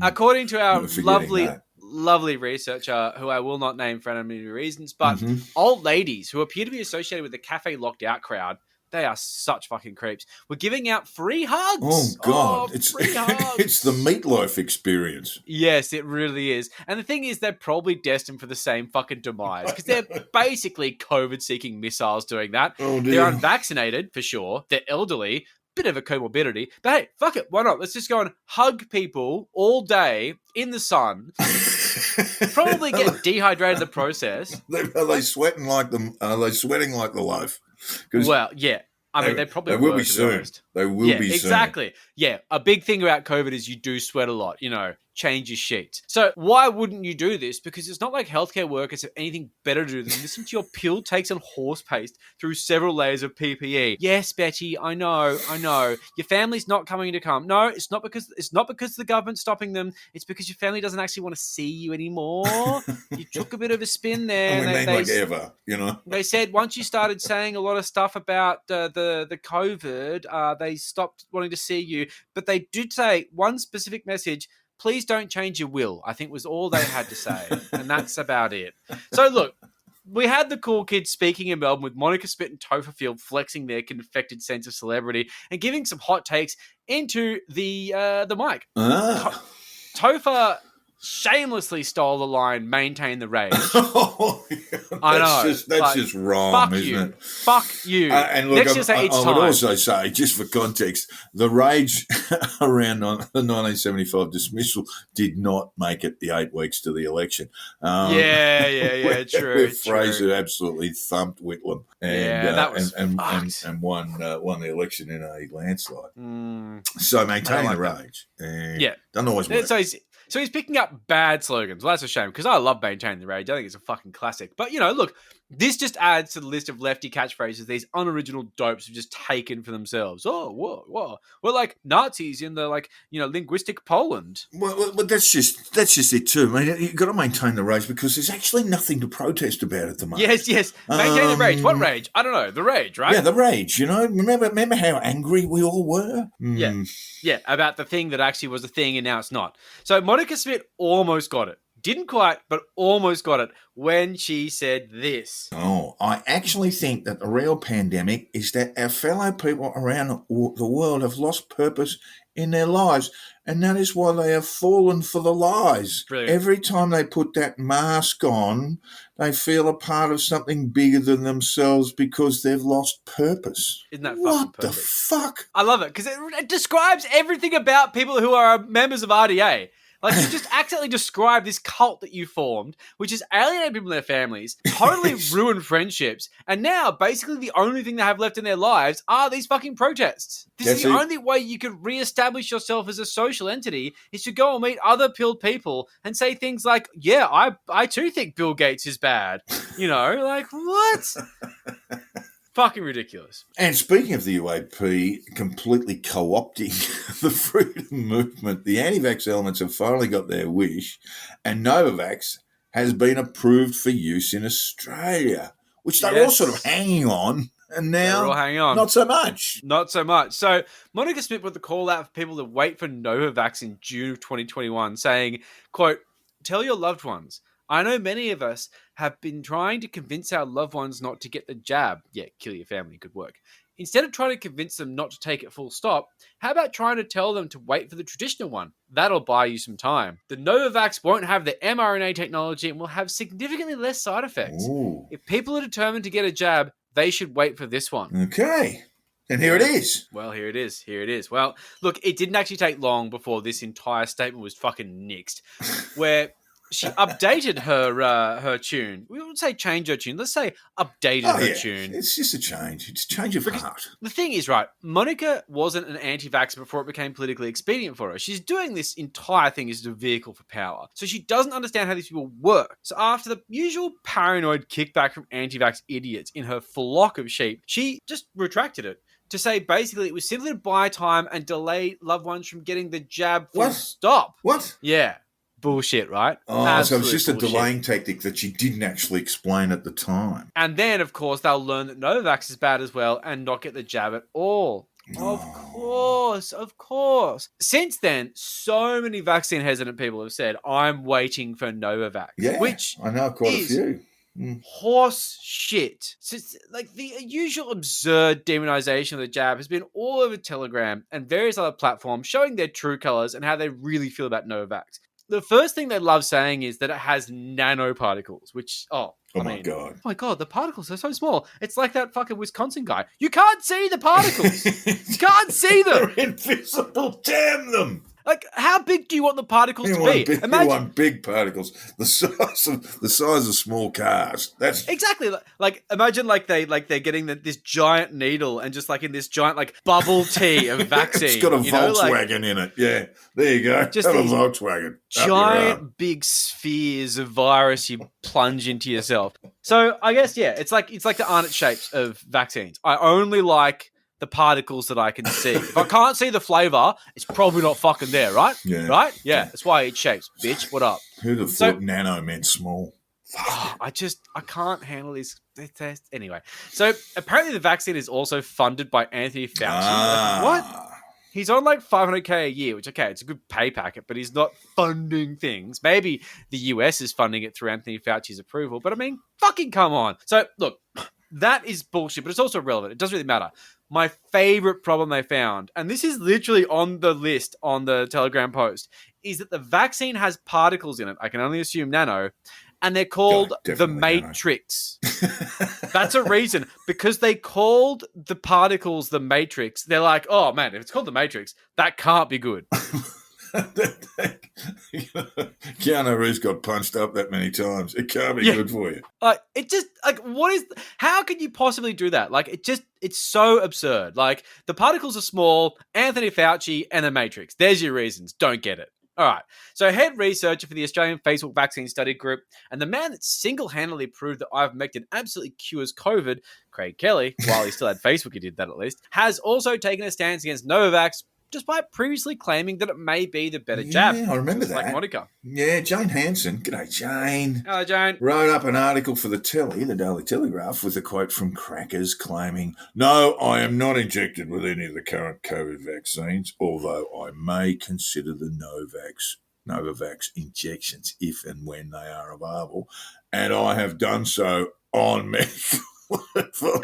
According to our That. lovely researcher, who I will not name for anonymity reasons, but old ladies who appear to be associated with the cafe locked out crowd, they are such fucking creeps. We're giving out free hugs. Oh, God. Free hugs. It's the Meatloaf experience. Yes, it really is. And the thing is, they're probably destined for the same fucking demise because they're basically COVID-seeking missiles doing that. Oh, dear. They're unvaccinated, for sure. They're elderly. Bit of a comorbidity. But hey, fuck it. Why not? Let's just go and hug people all day in the sun. Probably get dehydrated in the process. Are they sweating like them? Are they sweating like the loaf? Well, yeah. I mean, they probably will were, be to soon. honest. They will be soon. Exactly. Yeah, a big thing about COVID is you do sweat a lot, change your sheets. So why wouldn't you do this? Because it's not like healthcare workers have anything better to do than listen to your pill takes and horse paste through several layers of PPE. Yes, Betty, I know. Your family's not coming to come. No, it's not because the government's stopping them. It's because your family doesn't actually want to see you anymore. You took a bit of a spin there. They said once you started saying a lot of stuff about the COVID, they stopped wanting to see you. But they did say one specific message: please don't change your will, I think was all they had to say. And that's about it. So look, we had the cool kids speaking in Melbourne with Monica Spit and Topher Field flexing their confected sense of celebrity and giving some hot takes into the mic. Topher shamelessly stole the line, maintain the rage. Oh, yeah, I know. That's just wrong, Fuck isn't you. it? Fuck you. And look, Next year, say it's I time. would also say, just for context, the rage around the 1975 dismissal did not make it the 8 weeks to the election. True. Fraser absolutely thumped Whitlam That was and won the election in a landslide. So maintain the rage. Doesn't always work. So he's picking up bad slogans. Well, that's a shame because I love Maintain the Rage. I think it's a fucking classic. But, look, this just adds to the list of lefty catchphrases these unoriginal dopes have just taken for themselves. Oh, whoa. We're like Nazis in the, linguistic Poland. Well, that's just it too. I mean, you've got to maintain the rage because there's actually nothing to protest about at the moment. Yes. Maintain the rage. What rage? I don't know. The rage, right? Yeah, the rage, Remember how angry we all were? Yeah, about the thing that actually was a thing and now it's not. So Monica Smith almost got it. Didn't quite, but almost got it when she said this. Oh, I actually think that the real pandemic is that our fellow people around the world have lost purpose in their lives, and that is why they have fallen for the lies. Brilliant. Every time they put that mask on, they feel a part of something bigger than themselves because they've lost purpose. Isn't that fucking perfect? What the fuck? I love it because it describes everything about people who are members of RDA. Like, you just accidentally described this cult that you formed, which has alienated people in their families, totally ruined friendships, and now, basically, the only thing they have left in their lives are these fucking protests. This is the only way you could reestablish yourself as a social entity, is to go and meet other pilled people and say things like, yeah, I too think Bill Gates is bad. What? Fucking ridiculous. And speaking of the UAP completely co-opting the freedom movement, the anti-vax elements have finally got their wish, and Novavax has been approved for use in Australia, which they're all sort of hanging on, and now all hanging on. Not so much. Not so much. So Monica Smith put the call out for people to wait for Novavax in June of 2021, saying, quote, "Tell your loved ones. I know many of us have been trying to convince our loved ones not to get the jab." Yeah, kill your family, good work. "Instead of trying to convince them not to take it full stop, how about trying to tell them to wait for the traditional one? That'll buy you some time. The Novavax won't have the mRNA technology and will have significantly less side effects. Ooh. If people are determined to get a jab, they should wait for this one." Okay. And here it is. Well, here it is. Well, look, it didn't actually take long before this entire statement was fucking nixed, where she updated her tune. We wouldn't say change her tune. Let's say updated her tune. It's just a change. It's a change of heart. The thing is, right, Monica wasn't an anti-vaxxer before it became politically expedient for her. She's doing this entire thing as a vehicle for power. So she doesn't understand how these people work. So after the usual paranoid kickback from anti-vax idiots in her flock of sheep, she just retracted it to say basically it was simply to buy time and delay loved ones from getting the jab full stop. What? Yeah. Bullshit, right? Oh, Absolute so it's just bullshit. a delaying tactic that she didn't actually explain at the time. And then, of course, they'll learn that Novavax is bad as well and not get the jab at all. Of course. Since then, so many vaccine-hesitant people have said, I'm waiting for Novavax. Yeah, which I know quite a few. Horse shit. So it's like the usual absurd demonization of the jab has been all over Telegram and various other platforms showing their true colors and how they really feel about Novavax. The first thing they love saying is that it has nanoparticles, which, my God, the particles are so small. It's like that fucking Wisconsin guy. You can't see the particles. You can't see them. They're invisible. Damn them. Like, how big do you want the particles to be? You want big particles, the size of small cars. That's exactly like imagine they're getting this giant needle and just like in this giant bubble tea of vaccine. It's got a Volkswagen in it. Yeah, there you go. Just have a Volkswagen. Giant big spheres of virus you plunge into yourself. So I guess it's like the Arnott shapes of vaccines. I only like the particles that I can see. If I can't see the flavor, it's probably not fucking there, right? Yeah. Right? Yeah. That's why I eat shapes, bitch. What up? Who'd have thought nano meant small? I can't handle these tests. Anyway, so apparently the vaccine is also funded by Anthony Fauci. What? He's on $500K a year, which, okay, it's a good pay packet, but he's not funding things. Maybe the US is funding it through Anthony Fauci's approval, but I mean, fucking come on. So, look, that is bullshit, but it's also relevant. It doesn't really matter. My favorite problem they found, and this is literally on the list on the Telegram post, is that the vaccine has particles in it. I can only assume nano, and they're called the Matrix. That's a reason. Because they called the particles the Matrix, they're like, oh man, if it's called the Matrix, that can't be good. Keanu Reeves got punched up that many times. It can't be good for you. It just how can you possibly do that? It's so absurd. Like, the particles are small, Anthony Fauci, and the Matrix. There's your reasons. Don't get it. All right. So, head researcher for the Australian Facebook Vaccine Study Group and the man that single-handedly proved that ivermectin absolutely cures COVID, Craig Kelly, while he still had Facebook, he did that at least, has also taken a stance against Novavax, despite previously claiming that it may be the better jab. Yeah, I remember that. Like Monica. Yeah, Jane Hansen. G'day, Jane. Hello, Jane. Wrote up an article for the Daily Telegraph, with a quote from Crackers claiming, "No, I am not injected with any of the current COVID vaccines, although I may consider the Novavax injections if and when they are available, and I have done so on medical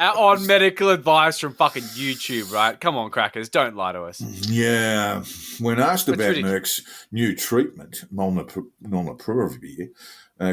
on medical advice from fucking YouTube, right? Come on, Crackers, don't lie to us." Yeah. When asked about Merck's new treatment, molnupiravir,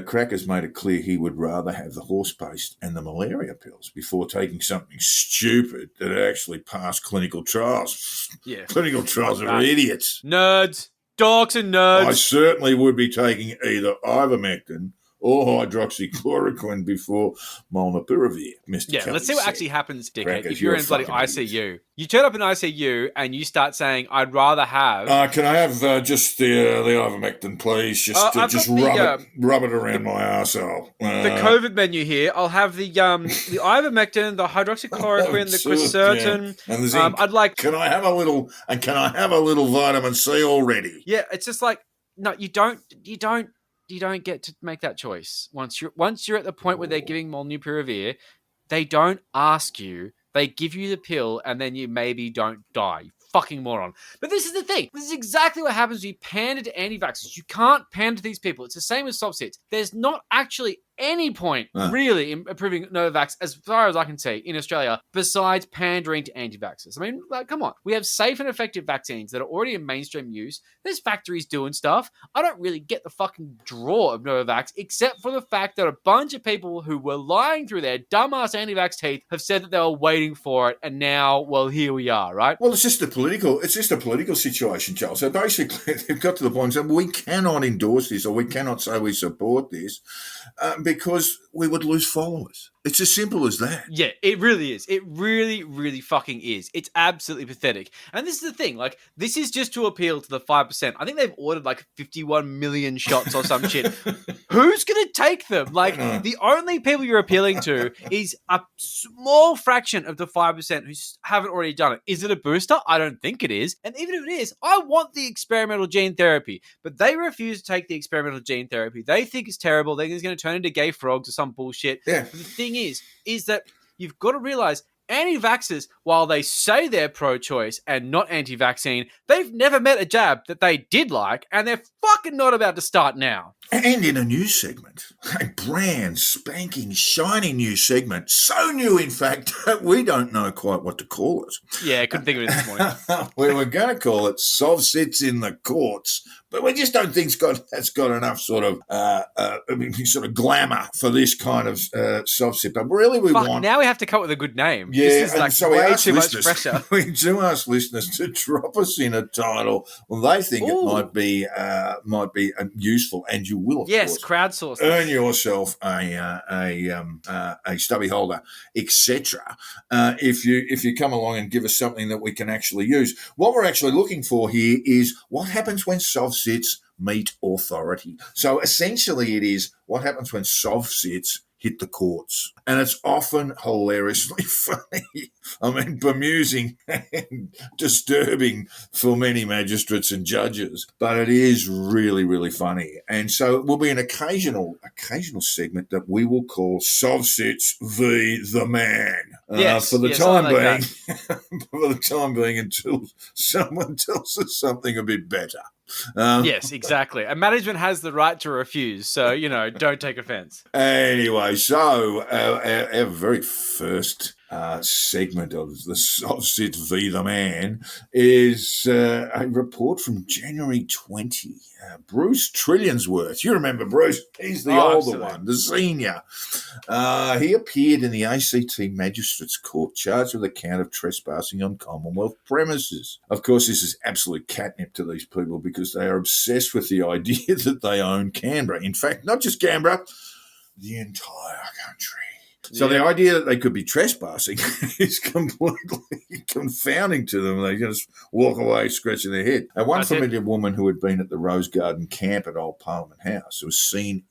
Crackers made it clear he would rather have the horse paste and the malaria pills before taking something stupid that actually passed clinical trials. Yeah. Clinical trials are idiots. Nerds. Dorks and nerds. I certainly would be taking either ivermectin or hydroxychloroquine before molnupiravir, Mr. Yeah, Kelly let's see what said. actually happens, dickhead. Crackers, if you're in bloody ICU. You turn up in ICU and you start saying, I'd rather have... can I have just the ivermectin, please? Just rub it around my arsehole. The COVID menu here. I'll have the ivermectin, the hydroxychloroquine, the quercetin. Yeah. And the zinc. I'd like... Can I have a little vitamin C already? Yeah, it's just like, no, you don't get to make that choice. Once you're at the point where they're giving molnupiravir, they don't ask you. They give you the pill, and then you maybe don't die. You fucking moron. But this is the thing. This is exactly what happens when you pander to anti-vaxxers. You can't pander to these people. It's the same as SovCits. There's not actually any point, really, in approving Novavax, as far as I can see, in Australia, besides pandering to anti-vaxxers. I mean, like, come on. We have safe and effective vaccines that are already in mainstream use. There's factories doing stuff. I don't really get the fucking draw of Novavax, except for the fact that a bunch of people who were lying through their dumbass anti-vax teeth have said that they were waiting for it, and now, well, here we are, right? Well, it's just a political situation, Charles. So basically, they've got to the point and said, we cannot endorse this, or we cannot say we support this, because we would lose followers. It's as simple as that. Yeah, it really is. It really, really fucking is. It's absolutely pathetic. And this is the thing. Like, this is just to appeal to the 5%. I think they've ordered like 51 million shots or some shit. Who's going to take them? Like, the only people you're appealing to is a small fraction of the 5% who haven't already done it. Is it a booster? I don't think it is. And even if it is, I want the experimental gene therapy. But they refuse to take the experimental gene therapy. They think it's terrible. They think it's going to turn into gay frogs or some bullshit. Yeah. But the thing is that you've got to realize anti-vaxxers, while they say they're pro-choice and not anti-vaccine, they've never met a jab that they did like, and they're fucking not about to start now. And in a news segment, a brand spanking, shiny new segment, so new, in fact, that we don't know quite what to call it. Yeah, I couldn't think of it this morning. We were going to call it SovCits in the courts, but we just don't think that's got enough sort of glamour for this kind of SovCit. But really, now we have to come up with a good name. Yeah, this is like so way too much pressure. We do ask listeners to drop us in a title. Well, they think it might be useful, and you will, of course, crowdsource. Earn yourself a stubby holder, etc. If you come along and give us something that we can actually use. What we're actually looking for here is what happens when SovCits meet authority. So essentially, it is what happens when SovCits hit the courts. And it's often hilariously funny. I mean, bemusing and disturbing for many magistrates and judges. But it is really, really funny. And so it will be an occasional segment that we will call SovCits v. the Man. For the time being, until someone tells us something a bit better. Yes, exactly. And management has the right to refuse, so, don't take offense. Anyway, so our very first segment of the SovCits v. the Man is a report from January 20. Bruce Trillionsworth. You remember Bruce? He's the older absolutely. one, the senior. He appeared in the ACT Magistrates Court charged with a count of trespassing on Commonwealth premises. Of course, this is absolute catnip to these people because they are obsessed with the idea that they own Canberra. In fact, not just Canberra, the entire country. So the idea that they could be trespassing is completely confounding to them. They just walk away scratching their head. One familiar woman who had been at the Rose Garden camp at Old Parliament House was seen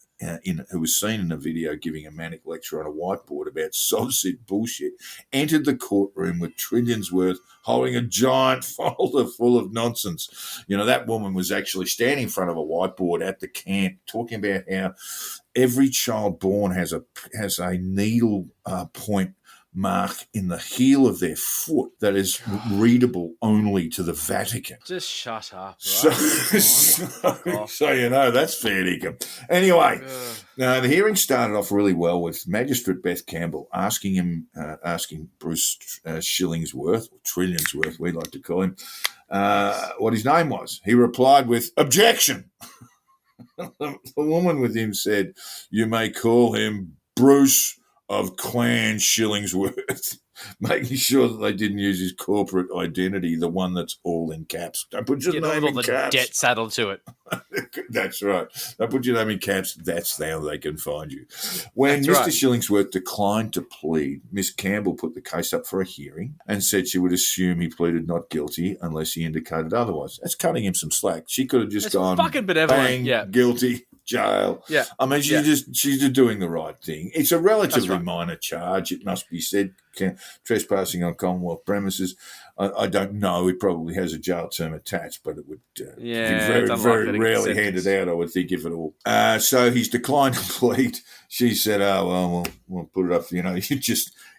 in a video giving a manic lecture on a whiteboard about SovCit bullshit, entered the courtroom with Trillionsworth holding a giant folder full of nonsense. That woman was actually standing in front of a whiteboard at the camp talking about how every child born has a needle point mark in the heel of their foot that is readable only to the Vatican. Just shut up, right? So that's fair dinkum. Anyway, the hearing started off really well with Magistrate Beth Campbell asking Bruce Shillingsworth, or Trillionsworth, we like to call him, what his name was. He replied with, "Objection." The woman with him said, "You may call him Bruce of Clan Shillingsworth," making sure that they didn't use his corporate identity, the one that's all in caps. Don't put your name in caps. Debt saddled to it. That's right. Don't put your name in caps. That's how they can find you. When Mr. Shillingsworth declined to plead, Miss Campbell put the case up for a hearing and said she would assume he pleaded not guilty unless he indicated otherwise. That's cutting him some slack. She could have just gone, fucking benevolent. bang, Yeah. guilty, jail. Yeah. I mean, she's just doing the right thing. It's a relatively minor charge, it must be said. Trespassing on Commonwealth premises. I don't know. It probably has a jail term attached, but it would be very, very rarely handed out, I would think, if at all. So he's declined to plead. She said, "Oh, well, we'll put it up.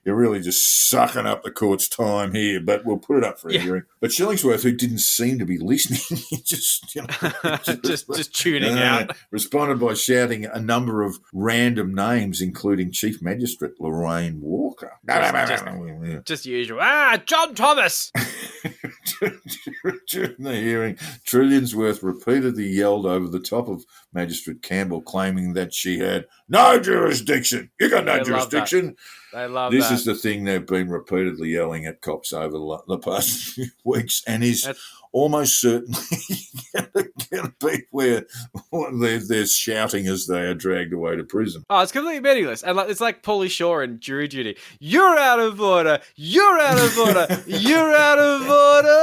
You're really just sucking up the court's time here, but we'll put it up for a hearing." But Shillingsworth, who didn't seem to be listening, just tuning out, responded by shouting a number of random names, including Chief Magistrate Lorraine Walker. Just usual. John Thomas. During the hearing, Trillionsworth repeatedly yelled over the top of Magistrate Campbell, claiming that she had no jurisdiction. You got no jurisdiction. They love this that. Is the thing they've been repeatedly yelling at cops over the past few weeks, and is almost certainly going to be where they're shouting as they are dragged away to prison. Oh, it's completely meaningless. And it's like Pauly Shore in Jury Duty. You're out of order. You're out of order. You're out of order.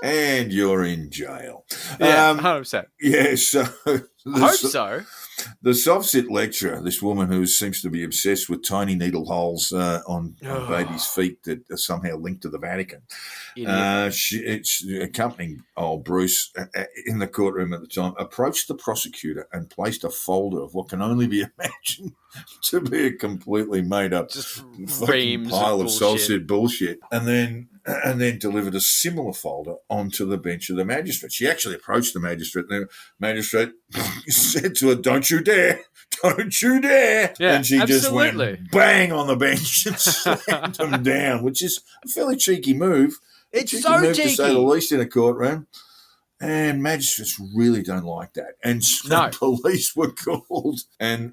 and you're in jail. Yeah, 100%. Yeah, so... I hope so. The SovCit lecturer, this woman who seems to be obsessed with tiny needle holes on babies' feet that are somehow linked to the Vatican. It's accompanying old Bruce in the courtroom at the time, approached the prosecutor and placed a folder of what can only be imagined to be a completely made-up fucking pile of SovCit bullshit, and then delivered a similar folder onto the bench of the magistrate. She actually approached the magistrate, and the magistrate said to her, "Don't you dare! Don't you dare!" Yeah, and she just went bang on the bench and slammed him down, which is a fairly cheeky move. It's cheeky so move, cheeky, to say the least, in a courtroom. And magistrates really don't like that. And police were called, and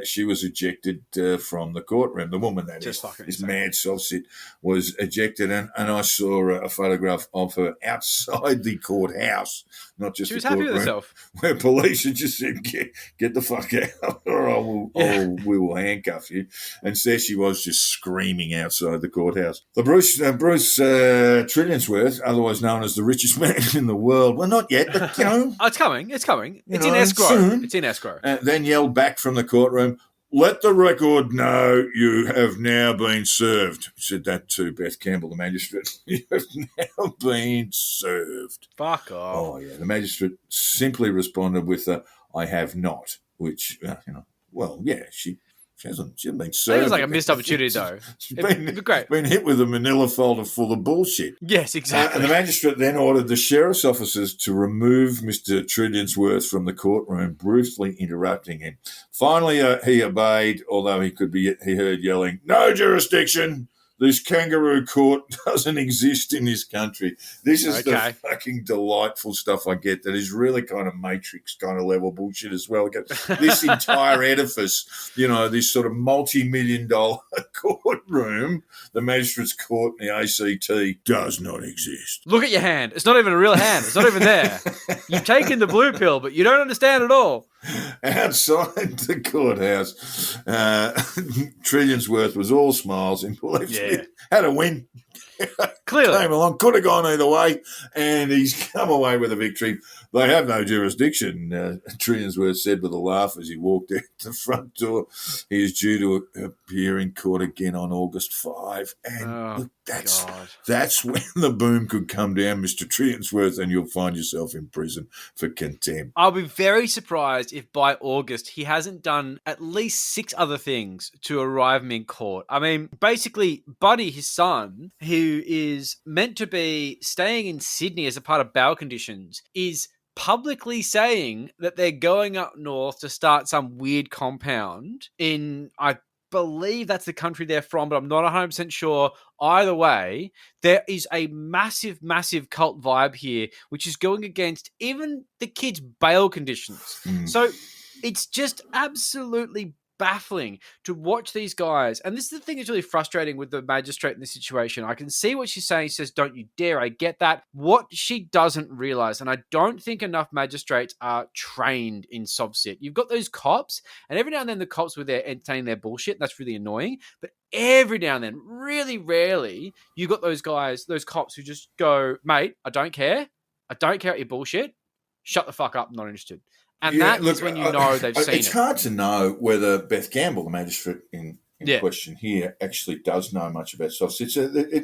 she was ejected from the courtroom. The woman that is mad SovCit was ejected, and I saw a photograph of her outside the courthouse, not just the courtroom. She was happy with herself. Where police had just said, get the fuck out, or we will handcuff you. And there she was, just screaming outside the courthouse. The Bruce Trillionsworth, otherwise known as the richest man in the world, well, not yet, but, it's coming. It's coming. It's in escrow. Soon. It's in escrow. Then yelled back from the courtroom, "Let the record know you have now been served." Said that to Beth Campbell, the magistrate. "You have now been served." Fuck off. Oh, yeah. The magistrate simply responded with, "I have not," which, She hasn't been I think served. it was like a missed opportunity, though. She's It'd be great. been hit with a manila folder full of bullshit. Yes, exactly. And the magistrate then ordered the sheriff's officers to remove Mr. Trillionsworth from the courtroom, brutally interrupting him. Finally, he obeyed, although he heard yelling, "No jurisdiction! This kangaroo court doesn't exist in this country." This is the fucking delightful stuff I get that is really kind of Matrix kind of level bullshit as well. This entire edifice, this sort of multi-million-dollar courtroom, the magistrate's court in the ACT, does not exist. Look at your hand. It's not even a real hand. It's not even there. You've taken the blue pill, but you don't understand at all. Outside the courthouse, Trillionsworth was all smiles and had a win. Clearly. Came along, could have gone either way, and he's come away with a victory. They have no jurisdiction, Trillionsworth said with a laugh as he walked out the front door. He is due to appear in court again on August 5. And look, that's when the boom could come down, Mr. Trillionsworth, and you'll find yourself in prison for contempt. I'll be very surprised if by August he hasn't done at least 6 other things to arrive him in court. I mean, basically, Buddy, his son, who is meant to be staying in Sydney as a part of bail conditions, is publicly saying that they're going up north to start some weird compound in, I believe that's the country they're from, but I'm not 100% sure. Either way, there is a massive, massive cult vibe here, which is going against even the kids' bail conditions. So it's just absolutely baffling to watch these guys. And this is the thing that's really frustrating with the magistrate in this situation. I can see what she's saying. She says, "Don't you dare." I get that. What she doesn't realize, and I don't think enough magistrates are trained in SovCits. You've got those cops, and every now and then the cops were there entertaining their bullshit. And that's really annoying. But every now and then, really rarely, you got those guys, those cops who just go, "Mate, I don't care. I don't care about your bullshit. Shut the fuck up. I'm not interested." And is when you know they've seen it. It's hard to know whether Beth Gamble, the magistrate in question here, actually does know much about SovCits.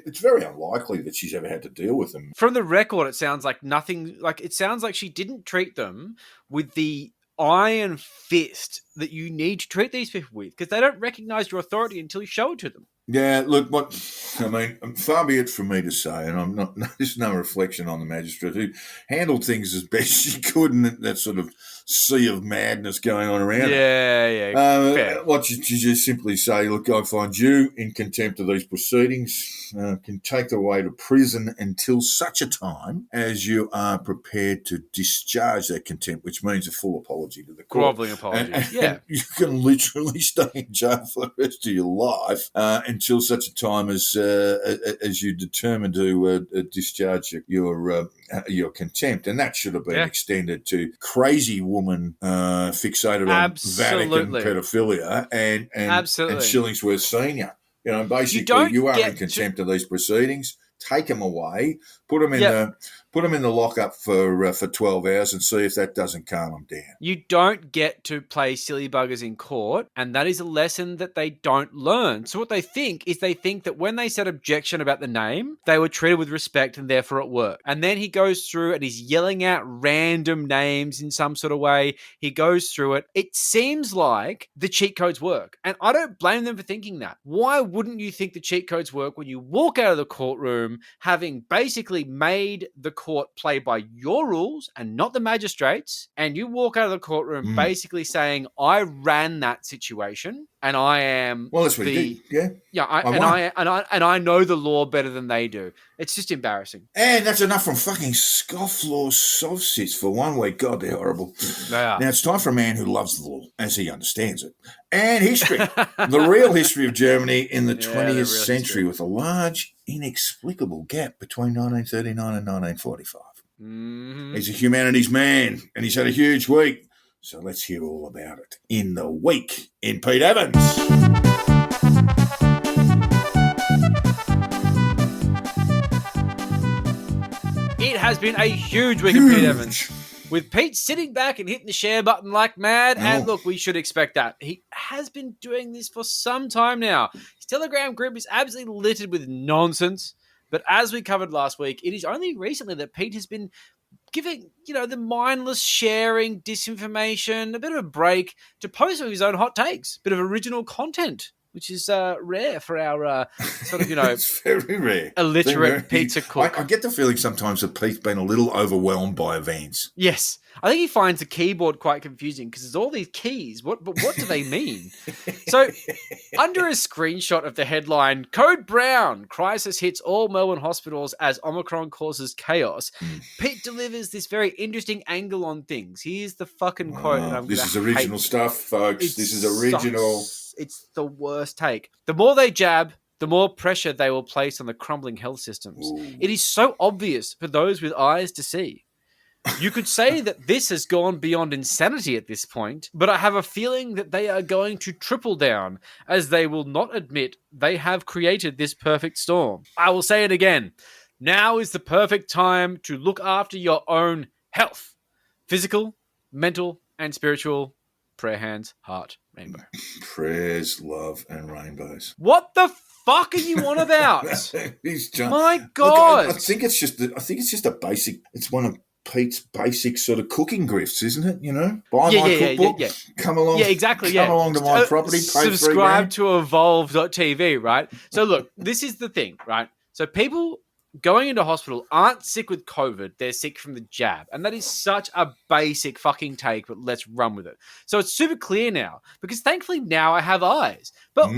It's very unlikely that she's ever had to deal with them. From the record, it sounds like nothing. Like it sounds like she didn't treat them with the iron fist that you need to treat these people with, because they don't recognize your authority until you show it to them. Yeah, look, far be it from me to say, and I'm not. There's no reflection on the magistrate who handled things as best she could in that sort of sea of madness going on around. Fair. What you just simply say, look, I find you in contempt of these proceedings, can take the way to prison until such a time as you are prepared to discharge that contempt, which means a full apology to the court. Groveling apology. And you can literally stay in jail for the rest of your life until such a time as you determine to discharge your contempt, and that should have been extended to crazy woman fixated on Vatican pedophilia and Shillingsworth Senior. Basically, you are in contempt of these proceedings. Take them away, put them in the lockup for 12 hours, and see if that doesn't calm them down. You don't get to play silly buggers in court, and that is a lesson that they don't learn. So what they think that when they said objection about the name, they were treated with respect and therefore it worked. And then he goes through and he's yelling out random names in some sort of way. He goes through it. It seems like the cheat codes work, and I don't blame them for thinking that. Why wouldn't you think the cheat codes work when you walk out of the courtroom having basically made the court play by your rules and not the magistrates, and you walk out of the courtroom basically saying, "I ran that situation and I am that's what he did. I know the law better than they do." It's just embarrassing. And that's enough from fucking scofflaw SovCits for 1 week. God, they're horrible. They are. Now it's time for a man who loves the law as he understands it, and history, the real history of Germany in the 20th century, with a large inexplicable gap between 1939 and 1945. He's a humanities man, and he's had a huge week. So let's hear all about it in the week in Pete Evans. It has been a huge week in Pete Evans, with Pete sitting back and hitting the share button like mad. And look, we should expect that. He has been doing this for some time now. His Telegram group is absolutely littered with nonsense. But as we covered last week, it is only recently that Pete has been giving, the mindless sharing, disinformation, a bit of a break to post some of his own hot takes, bit of original content, which is rare for our sort of, it's very rare. illiterate pizza cook. I get the feeling sometimes that Pete's been a little overwhelmed by events. Yes. I think he finds the keyboard quite confusing because there's all these keys. But what do they mean? So, under a screenshot of the headline, Code Brown, crisis hits all Melbourne hospitals as Omicron causes chaos, Pete delivers this very interesting angle on things. Here's the fucking quote. And This is original stuff, folks. This is original. It's the worst take. The more they jab, the more pressure they will place on the crumbling health systems. Ooh. It is so obvious for those with eyes to see. You could say that this has gone beyond insanity at this point, but I have a feeling that they are going to triple down, as they will not admit they have created this perfect storm. I will say it again. Now is the perfect time to look after your own health. Physical, mental, and spiritual. Prayer hands, heart, rainbow. Prayers, love, and rainbows. What the fuck are you on about? My God! Look, I think it's just a basic. It's one of Pete's basic sort of cooking grifts, isn't it? Buy my cookbook, come along. Yeah, exactly. Come along to my property, pay subscribe $3,000. to Evolve.tv, right? So look, this is the thing, right? So people going into hospital aren't sick with COVID, they're sick from the jab. And that is such a basic fucking take, but let's run with it. So it's super clear now, because thankfully now I have eyes. But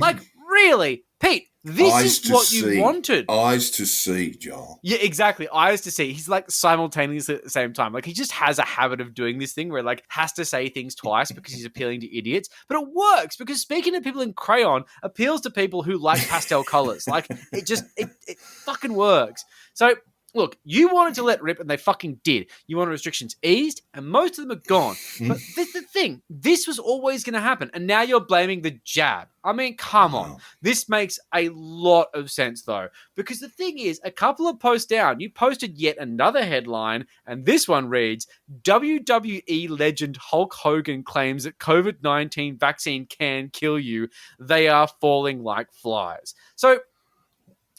really, Pete, this is what you wanted. Eyes to see, Joel. Yeah, exactly. Eyes to see. He's like simultaneously at the same time. Like he just has a habit of doing this thing where like has to say things twice because he's appealing to idiots. But it works because speaking to people in crayon appeals to people who like pastel colors. Like it fucking works. So look, you wanted to let rip and they fucking did. You wanted restrictions eased and most of them are gone. But this is the thing. This was always going to happen. And now you're blaming the jab. I mean, come on. This makes a lot of sense though. Because the thing is, a couple of posts down, you posted yet another headline. And this one reads, WWE legend Hulk Hogan claims that COVID-19 vaccine can kill you. They are falling like flies. So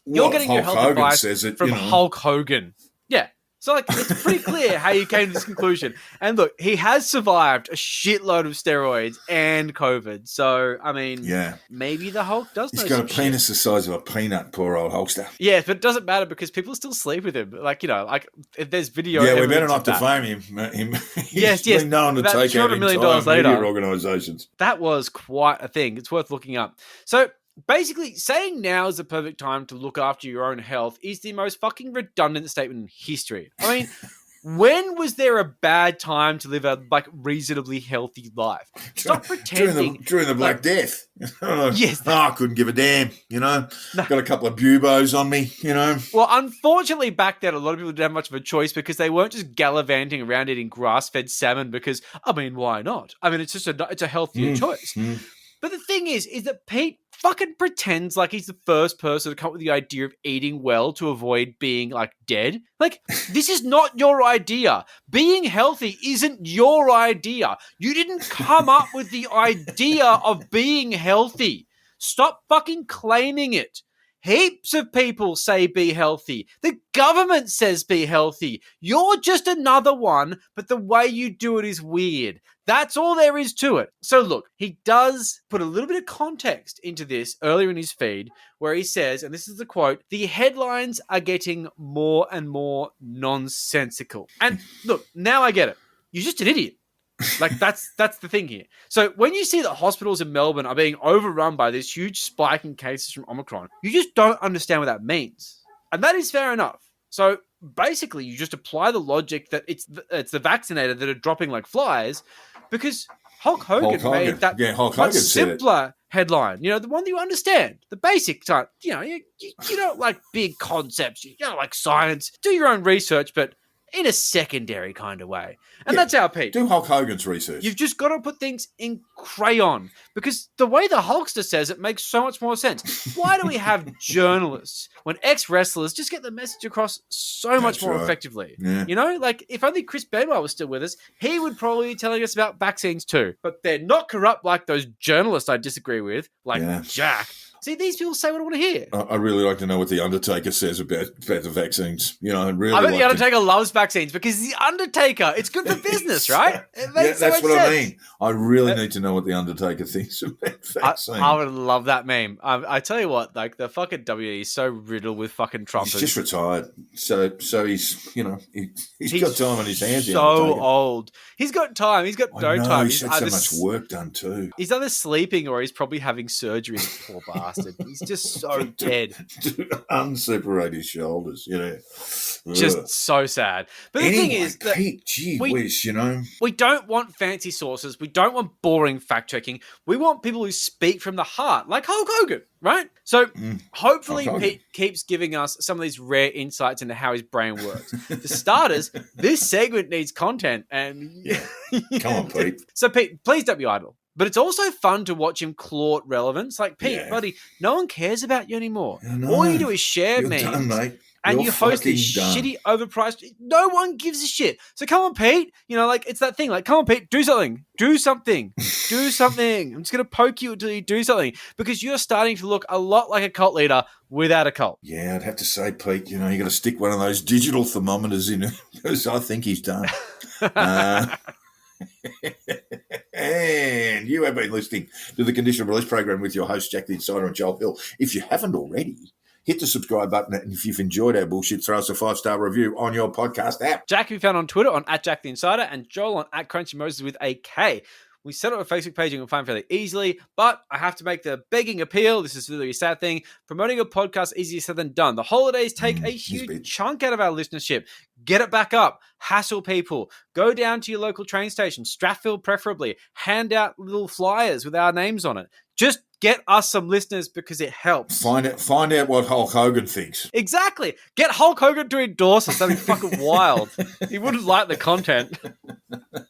you're getting your health advice from Hulk Hogan. Yeah. So, like, it's pretty clear how you came to this conclusion. And look, he has survived a shitload of steroids and COVID. So, I mean, maybe the Hulk does know. He's got a penis the size of a peanut, poor old Hulkster. Yeah, but it doesn't matter because people still sleep with him. Like, if there's video. Yeah, we better not defame him. He's been known to take out entire media organisations. That was quite a thing. It's worth looking up. So, basically, saying now is the perfect time to look after your own health is the most fucking redundant statement in history. I mean, when was there a bad time to live a reasonably healthy life? Stop pretending. During the Black Death. Yes. I couldn't give a damn, Got a couple of buboes on me, Well, unfortunately, back then, a lot of people didn't have much of a choice because they weren't just gallivanting around eating grass-fed salmon because, I mean, why not? I mean, it's just it's a healthier choice. But the thing is that Pete fucking pretends like he's the first person to come up with the idea of eating well to avoid being, dead. Like, this is not your idea. Being healthy isn't your idea. You didn't come up with the idea of being healthy. Stop fucking claiming it. Heaps of people say be healthy. The government says be healthy. You're just another one, but the way you do it is weird. That's all there is to it. So look, he does put a little bit of context into this earlier in his feed where he says, and this is the quote, the headlines are getting more and more nonsensical. And look, now I get it. You're just an idiot. That's the thing here. So when you see that hospitals in Melbourne are being overrun by this huge spike in cases from Omicron, you just don't understand what that means. And that is fair enough. So basically you just apply the logic that it's the vaccinated that are dropping like flies because Hulk Hogan made that much simpler headline. The one that you understand, the basic type. You don't like big concepts. You don't like science. Do your own research, but in a secondary kind of way. And that's our Pete. Do Hulk Hogan's research. You've just got to put things in crayon because the way the Hulkster says it makes so much more sense. Why do we have journalists when ex-wrestlers just get the message across so much more effectively? Yeah. If only Chris Benoit was still with us, he would probably be telling us about vaccines too. But they're not corrupt like those journalists I disagree with, like Jack. See, these people say what I want to hear. I really like to know what the Undertaker says about the vaccines. You know, I really I bet like the Undertaker loves vaccines because he's the Undertaker. It's good for business, right? It makes so that's much what I sense. mean. I really need to know what the Undertaker thinks about vaccines. I would love that meme. I tell you what, like the fucking WWE is so riddled with fucking Trumpers. He's just retired, so he's, you know, he's got time on his hands. So old. He's got time. He's got no time. He's had so much work done too. He's either sleeping or he's probably having surgery. The poor bastard. He's just so dead. Unseparate his shoulders, you know. Just so sad. But the thing is that Pete, gee whiz, you know. We don't want fancy sources. We don't want boring fact checking. We want people who speak from the heart, like Hulk Hogan, right? So hopefully Pete keeps giving us some of these rare insights into how his brain works. For starters, this segment needs content. And Come on, Pete. So Pete, please don't be idle. But it's also fun to watch him claw relevance. Like, Pete, buddy, no one cares about you anymore. All you do is share memes. Done, mate. And you host this shitty, overpriced. No one gives a shit. So come on, Pete. You know, like, it's that thing. Like, come on, Pete, do something. Do something. Do something. I'm just going to poke you until you do something. Because you're starting to look a lot like a cult leader without a cult. Yeah, I'd have to say, Pete, you know, you got to stick one of those digital thermometers in, because I think he's done. And you have been listening to the Conditional Release Program with your host, Jack the Insider and Joel Hill. If you haven't already, hit the subscribe button, and if you've enjoyed our bullshit, throw us a 5-star review on your podcast app. Jack can be found on Twitter on @JackTheInsider and Joel on @CrunchyMoses with a K. We set up a Facebook page you can find fairly easily, but I have to make the begging appeal. This is really a sad thing. Promoting a podcast is easier said than done. The holidays take a huge chunk out of our listenership. Get it back up. Hassle people. Go down to your local train station, Strathfield preferably. Hand out little flyers with our names on it. Just get us some listeners because it helps. Find out what Hulk Hogan thinks. Exactly. Get Hulk Hogan to endorse us. That'd be fucking wild. He wouldn't like the content.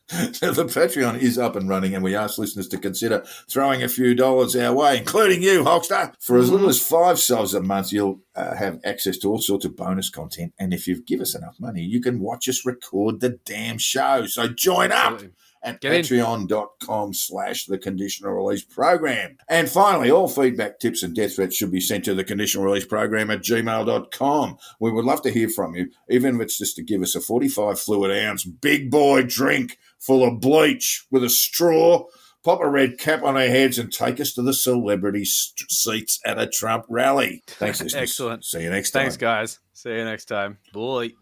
The Patreon is up and running, and we ask listeners to consider throwing a few dollars our way, including you, Hulkster. For as little as $5 a month, you'll have access to all sorts of bonus content. And if you give us enough money, you can watch us record the damn show. So join up at patreon.com/the Conditional Release Program. And finally, all feedback, tips and death threats should be sent to the Conditional Release Program at gmail.com. We would love to hear from you, even if it's just to give us a 45 fluid ounce big boy drink full of bleach with a straw, pop a red cap on our heads, and take us to the celebrity seats at a Trump rally. Thanks, listeners. Excellent. See you next time. Thanks, guys. See you next time. Bye.